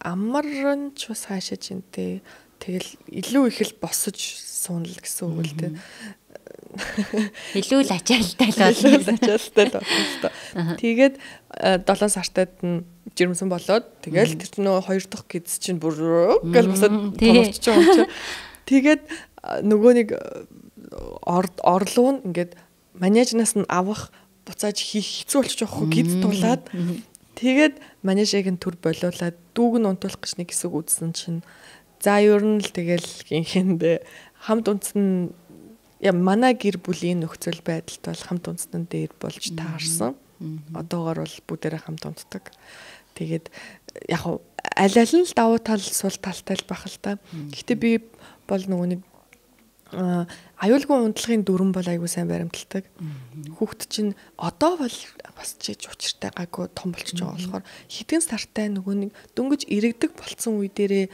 амар нь ч бас хаашаа чинтэй. Тэгэл илүү их л босож суунал гэсэн үг л тийм. Илүү л ачаалтай л болно. Тэгээд 7 сартад нь жирэмсэн болоод тэгэл тэр нөө 2 дахь гиз чинь бүр гэл босоод томорч байгаа юм чи. Тэгээд нөгөө нэг орлуу нь ингээд манежнаас нь авах буцааж хийх хэцүү болчих жоох гиз тулаад тэгээд манежийг нь төр болиулаад дүүг нь унтуулах гэж нэг хэсэг үзсэн чинь за ер нь л тэгэл гинхэнд хамт унтсан манай гэр бүлийн нөхцөл байдалд бол хамт унтсан дээр болж таарсан. Одоогоор бол бүгдээрээ хамт унтдаг. Тэгээд яг аль аль нь давуу тал сул талтай л бах л та. Гэхдээ би бол нөгөө нэг аюулгүй унтлагын дүрэн бол аягүй сайн баримталдаг. Хүүхэд чинь одоо бол бас чиж учиртай гайгүй том болчихж байгаа болохоор хэдэн сартай нөгөө нэг дөнгөж иргэдэг болцсон үе дээрээ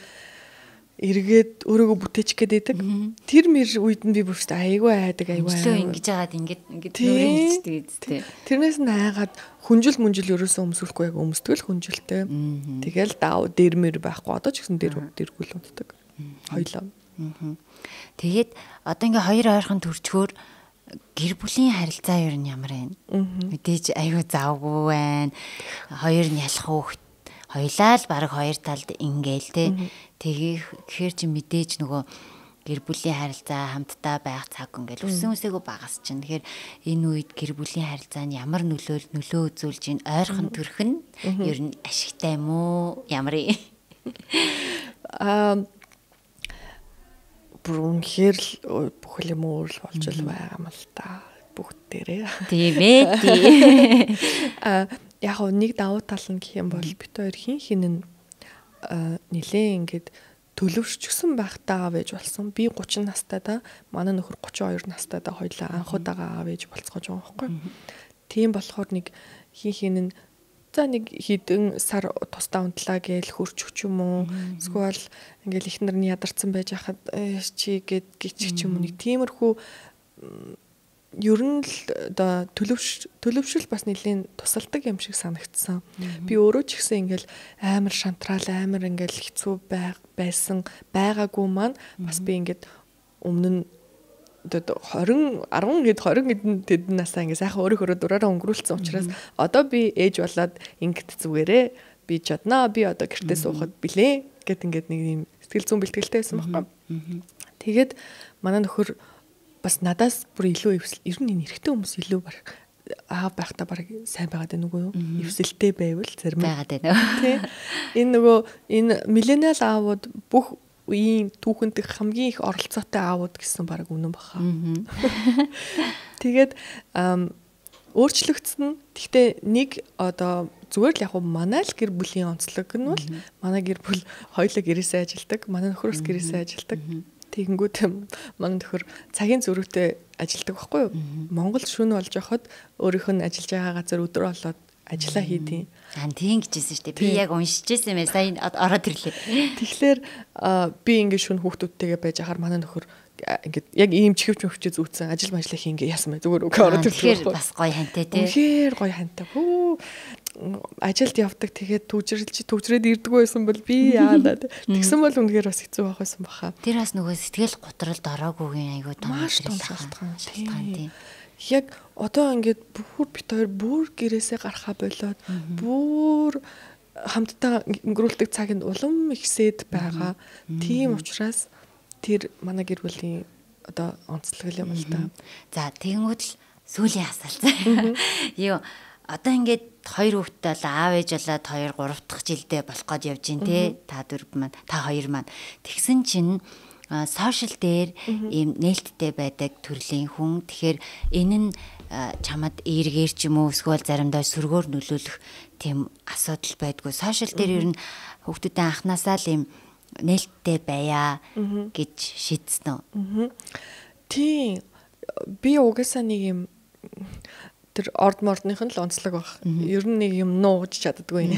эргээд өөрийгөө бүтээчих гээд байдаг. Тэр мэр үед нь би бүрт айгүй айдаг айгүй. Ингэж яагаад ингэж нүрэнждэг үстэй. Тэрнээс нь айгаад хүнжил ерөөсөө өмсөхгүй яг өмсдгөл хүнжилтэй. Тэгэл даав дэрмэр байхгүй. Одоо ч гэсэн дэргүүл унтдаг. Хоёлоо. Тэгээд одоо ингээ хоёр ойрхон төрчгөөр гэр бүлийн харилцаа ер нь ямар байна? Мэдээж айгүй завгүй байна. Хоёр нь ялах хүүхэд хоёлаа л баг хоёр талд ингээл те. Тэгэхээр чи мэдээж нөгөө гэр бүлийн харилцаа хамтдаа байх цаг ингээл өссөн үсээгөө багас чинь. Тэгэхээр энэ үед гэр бүлийн харилцаа нь ямар нөлөө үзүүлж ийн ойрхон төрх нь ер нь ашигтай юм уу? Ямар юм? Бүрнхээр л бүх юм өөр л болж байгаа юм л та. Бүгдээрээ. Тийм ээ. Яг нэг давуу тал нь гэх юм бол бит хоёр хин нь нилээ ингээд төлөвшчихсэн байхтаа аав ээж болсон. Би 30 настай да. Манай нөхөр 32 настай да. Хоёулаа анхудаага аав ээж болцоож байгаа байхгүй. Тийм болохоор нэг хин нь за нэг хідэн сар тусдаа унтлаа гээл хөрч өч юм уу. Эсвэл ингээл ихнэр нь ядарсан байж хахад чи гэд гिचчих ч юм уу. Нэг тиймэрхүү ер нь л оо төлөвшөл бас нэлийн тусалдаг юм шиг санагдсан. Би өөрөө ч гэсэн ингээл амар шантраал амар ингээл хэцүү байсан байгаагүй маань бас би ингээд өмнө нь 20 хэдэн насаа ингээ сайхан өөрийнхөө дураараа өнгөрүүлсэн учраас одоо би ээж болоод ингээд зүгээрээ би чаднаа би одоо гэртээ суухад билээ гэт ингээд нэг юм сэтгэл зүйн бэлтгэлтэй байсан байхгүй. Тэгээд манай нөхөр бас надаас бүр илүү ер нь энэ эрэгтэй хүмүүс илүү аав байхдаа баг сайн байгаад байна уу юу? Эвсэлтэй байвал зарим байгаад байна. Тий. Энэ нөгөө энэ миллениал аавууд бүх үеийн түүхэнд хамгийн их оролцоотой аавууд гэсэн баг үнэн баха. Тэгээд өөрчлөгдсөн. Гэхдээ нэг одоо зүгээр л яг манай л гэр бүлийн онцлог нь бол манай гэр бүл хоёулаа гэрээсээ ажилдаг, манай нөхөрөөс гэрээсээ ажилдаг. Тэгэнгүүт манай нөхөр цагийн зөрүүтэй ажилдаг байхгүй юу? Монгол шөнө болж байхад өөрийнх нь ажиллаж байгаа газар өдөр болоод ажиллаа хийдیں۔ Тийм гэжсэн шүү дээ. Би яг уншижсэн юм. Сайн ороод ирлээ. Тэгэхээр би ингээд шөнө хүүхдүүдтэйгээ байж ахаар манай нөхөр ингээд яг ийм чихвч мөвчөө зүүцэн ажил мажлаа хийнгээ яасан бай зүгээр үгүй ороод ирэхгүй. Тэгэхээр бас гоё хантай тий. Тэгэхээр гоё хантай. Ажилд явдаг тэгээд төвчрээд ирдэг байсан бол би яадаа. Тэгсэн бол үнэхээр бас хэцүү байх байсан баха. Тэр бас нөгөө сэтгэл готролд ороогүйгийн айгуу том шалтгаан тийм. Яг одоо ингээд бит хоёр бүр гэрээсээ гарахаа болоод бүр хамтдаа өнгөрүүлдэг цагт улам ихсээд байгаа. Тийм учраас тэр манай гэр бүлийн одоо онцлог юм л да. За тэгэнгүүт л сүүлийн асуулт. Юу одоо ингээд хоёр хүүхдтэй л аав ээж болоод 2 3 дахь жилдээ болох гээд явж гин те та хоёр маань тэгсэн чинь сошиал дээр ийм нээлттэй байдаг төрлийн хүн тэгэхээр энэ нь чамд эергээр ч юм уу эсвэл заримдаа сөргөөр нөлөөлөх тийм асуудал байдгүй сошиал дээр ер нь хүүхдүүдээ анханасаа л ийм нээлттэй байя гэж шийдсэн үү? Тийм би угаасаа нэг юм тэр ордмордных нь л онцлог баг. Ер нь нэг юм нууж чаддгүй.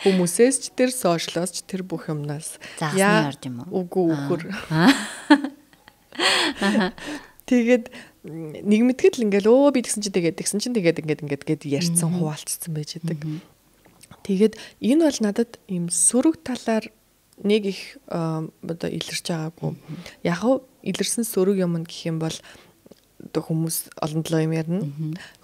Хүмүүсээс ч тэр сошиалоос ч тэр бүх юмнаас яа орж юм уу? Үгүй үхэр. Тэгээд нэг мэдгэд л ингээл би тэгсэн чинь тэгээд ярьцсан хуваалцсан байж байдаг. Тэгээд энэ бол надад ийм сөрөг талаар нэг их одоо илэрч байгаагүй. Яг нь илэрсэн сөрөг юм гэх юм бол хүмүүс олон толгой юм ярина.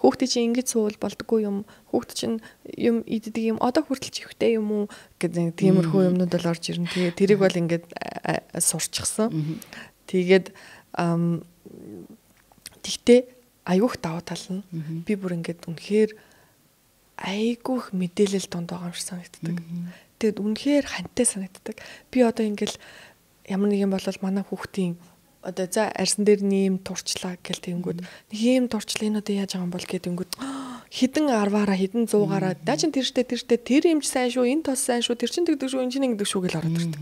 Хүүхдээ чинь ингэж суувал болдгоо юм. Хүүхд чинь юм иддэг юм. Одоо хүртэл чихвтэй юм уу гэдэг тиймэрхүү юмнууд бол орж ирнэ. Тэгээ тэрийг бол ингээд сурчсан. Тэгээд тэгтээ айгүйх давуу тал нь би бүр ингээд үнэхээр айгүйх мэдээлэл донд байгаа юм шиг санагддаг. Тэгээд үнэхээр хантай санагддаг. Би одоо ингээд ямар нэг юм бол манай хүүхдийн одоо за арьсан дээр нэм турчлаа гэл тэнгүүд нэг юм турчлаа энэ одоо яаж байгаа юм бол гэдэг тэнгүүд хідэн 10-аараа хідэн 100-аараа даа чин тэр имж сайн шүү энэ тос сайн шүү тэр чин тэгдэг шүү энэ чин ингэдэг шүү гэл ороод ирдэг.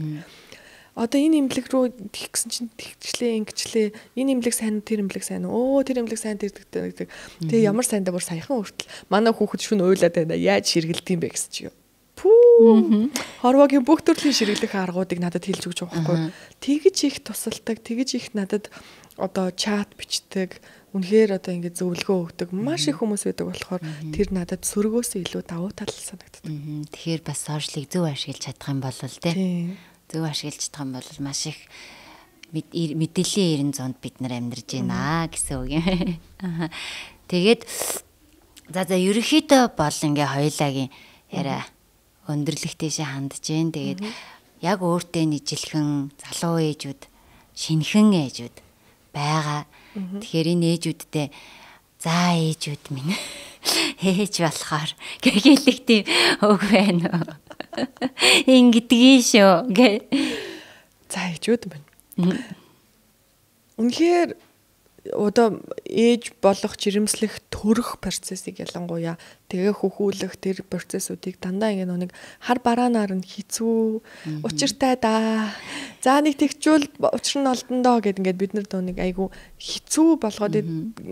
Одоо энэ имлэг рүү тэгсэн чин тэгчлээ ингэчлээ энэ имлэг сайн тэр имлэг сайн тэр имлэг сайн тэр гэдэг. Тэгээ ямар сайндаа бүр саяхан хүртэл манай хүүхэд шүн уйлаад байна яаж ширгэлдэм бэ гэсэн чи юу. Хорвогийн бүх төрлийн ширэглэх аргуудыг надад хэлж өгч байгаа байхгүй. Тэгэж их тусалдаг, тэгэж их надад одоо чат бичдэг, үнэхээр одоо ингэ зөвлөгөө өгдөг маш их хүмүүс байдаг болохоор тэр надад сөргөөс илүү давуу тал санагддаг. Тэгэхээр бас сошиалыг зөв ашиглаж чадах юм бол тий. Зөв ашиглаж чадах юм бол маш их мэдээллийн 90 зуунд бид нар амьдарч байна гэсэн үг юм. Тэгээд за ерөнхийдөө бол ингээ хоёулагийн яриа өндөрлөгтэйшээ хандж гин. Тэгээд яг өөртөө нийжилхэн залуу ээжүүд, шинхэн ээжүүд байгаа. Тэгэхээр энэ ээжүүдтэй за ээжүүд минь ээж болохоор гэгээлэг тийм үг байна уу? Ингэдгийг шүү гэ. За ээжүүд минь. Үнэхээр одоо ээж болох жирэмслэх төрөх процессыг ялангуяа тэгээ хөхүүлэх тэр процессуудыг дандаа ингэ нэг хар бараанаар нь хэцүү учиртай да. За нэг тэгчүүл учир нь олдондоо гэд ингээд бид нар нэг айгу хэцүү болгоод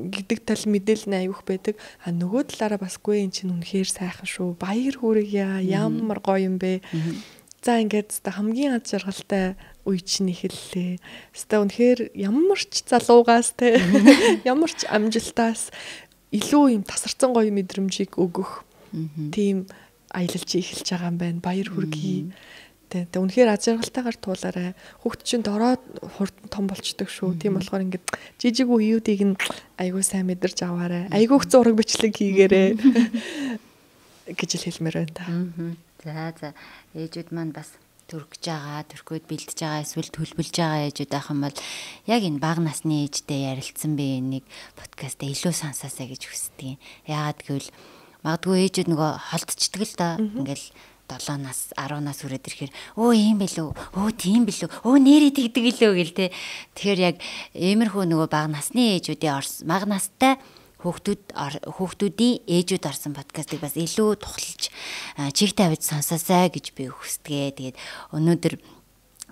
гэдэг тал мэдээлэл нь айгүйх байдаг. Нөгөө талаараа басгүй эн чинь үнэхээр сайхан шүү. Баяр хүргье. Ямар гоё юм бэ. За ингээд хамгийн аз жаргалтай үе чинь эхэллээ. Хэвээ үнэхээр ямар ч залуугаас те ямар ч амжилтаас илүү юм тасарсан гоё мэдрэмжийг өгөх тийм аялалж эхэлж байгаа юм байна. Баяр хүргэе. Тэ үнэхээр аз жаргалтайгаар туулаарай. Хүүхд чинь дороо хурдан том болчдөг шүү. Тийм болохоор ингээд жижиг үеүүдийг нь айгуу сайн мэдэрч аваарай. Айгуух зураг бичлэг хийгээрэй гэж хэлмээр байна та. За ээжүүд маань бас төрөж байгаа, төрхөд бэлдэж байгаа, эсвэл төлбөлж байгаа ээжүүд байх юм бол яг энэ бага насны ээжтэй ярилцсан би нэг подкастаа илүү сонсоосаа гэж хүсдэг. Яагаад гэвэл магадгүй ээжүүд нөгөө холдчихдаг л да. Ингээл 7 нас, 10 нас хүрээд ирэхээр ийм билүү, тийм билүү, нэрээ тэгдэг илүү гэл те. Тэгэхээр яг иймэрхүү нөгөө бага насны ээжүүдийн бага настай хүүхдүүдийн ээжүүд орсон подкастыг бас илүү тухалж чиг тавьж сонсоосай гэж би хүсдэгэ. Тэгээд өнөөдөр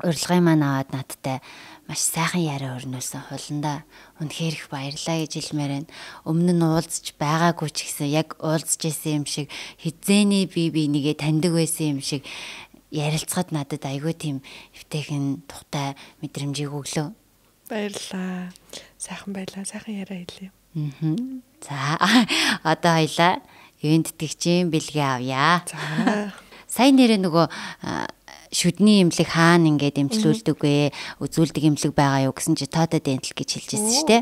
урилгын маань аваад надтай маш сайхан яриа өрнүүлсэн хуланда үнэхээр их баярлалаа гэж хэлмээр байна. Өмнө нь уулзч байгаагүй ч гэсэн яг уулзж исэн юм шиг хизээний би нэгээ таньдаг байсан юм шиг ярилцахад надад айгүй тийм эвтэйхэн тухтай мэдрэмжийг өглөө. Баярлалаа. Сайхан байлаа. Сайхан яриа хэлье. За одоо хоёлаа ивент тэтгэгчийн бэлгээ авъя. За. Сайн нэрээ нөгөө шүдний имлэг хаана ингээд эмчлүүлдэг вэ? Үзүүлдэг имлэг байгаа юу гэсэн чи Total Dental гэж хэлжсэн шүү дээ.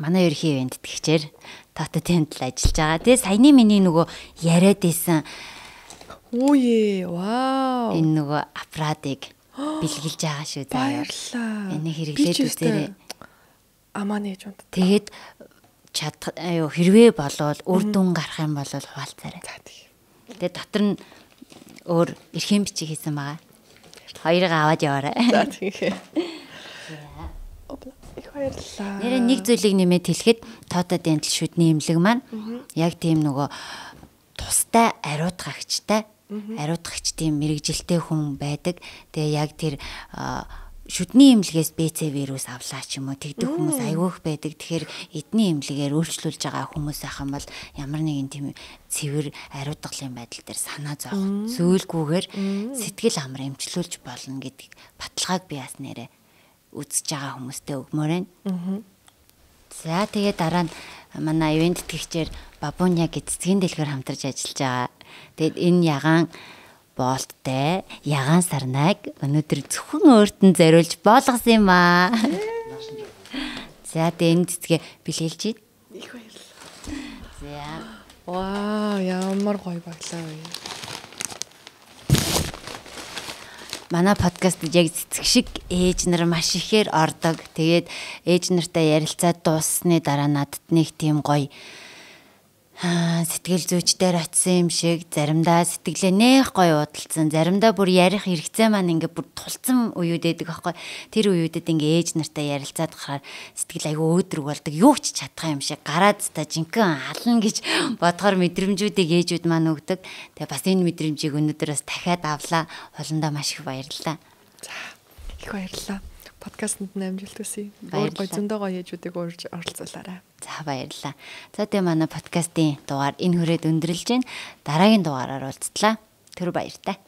Манай ерхий ивент тэтгэгчээр Total Dental ажиллаж байгаа. Тэгээ саяны миний нөгөө яриад исэн Үе, вау. энэ нөгөө аппаратыг бэлгэлж байгаа шүү дээ. Баярлалаа. Энийг хэрэглээд үзээрэй. Амаа нээж унт. Тэгээд хэрвээ болвол үр дүн гарах юм бол хуваалцаарай. За тийм. Тэгээд дотор нь өөр эрхэм бичиг хийсэн байгаа. Хоёрыг аваад яваарай. За тийм. Их баярлалаа. Нэрээ нэг зүйлийг нэмээд хэлэхэд Total Dental шүдний имлэг маань яг тийм нөгөө тустай ариутгагчтай тийм мэрэгжилтэй хүн байдаг. Тэгээ яг тэр шүдний имлэгээс БЦ вирус авлаа ч юм уу тэгдэг хүмүүс айгүйх байдаг. Тэгэхээр эдний имлэгээр өөрчлүүлж байгаа хүмүүс ахын бол ямар нэгэн тийм цэвэр ариутгалын байдал дээр санаа зовх зөөлгүйгээр сэтгэл амар эмчлүүлж болно гэдэг баталгааг би бас нэрээ үзэж байгаа хүмүүстэй өгмөр байна. За тэгээ дараа нь манай ивент тэтгэгчээр Бабуня гэж цэцгийн дэлгүүр хамтарч ажиллаж байгаа. Тэгэд энэ ягаан болттой ягаан сарнайг өнөөдөр зөвхөн өөрт нь зориулж болгосон юм аа. За тэгээ энэ цэцгээ бэлгэлж ий. Их баярлалаа. За. Вау, ямар гоё баглаа вэ. Манай подкастд яг цэцэг шиг ээж нар маш ихээр ордог. Тэгээд ээж нартай ярилцаад дууссаны дараа надад нэг тийм гоё сэтгэл зүйчдээр очисон юм шиг заримдаа сэтгэлээ нэх гоё удалцсан, заримдаа бүр ярих хэрэгцээ маань ингээ бүр тулцсан үеуд байдаг аахгүй. Тэр үеүүдэд ингээ ээж нартай ярилцаад гарахаар сэтгэл айгүй өөдрөг болдог. Юу ч чадах юм шиг гараад та жинхэнэ ална гэж бодохоор мэдрэмжүүдийг ээжүүд маань өгдөг. Тэгээ бас энэ мэдрэмжийг өнөөдөр бас дахиад авлаа. Холондоо маш их баярлалаа. За, их баярлалаа. Подкастт амжилт хүсье. Өөр гоё зөндөө гоё ээжүүдийг оролцуулаарай. За баярлалаа. За тэгээ манай подкастын дугаар энэ хүрээд өндөрлж байна. Дараагийн дугаараар уулзтлаа. Тэр баяртай.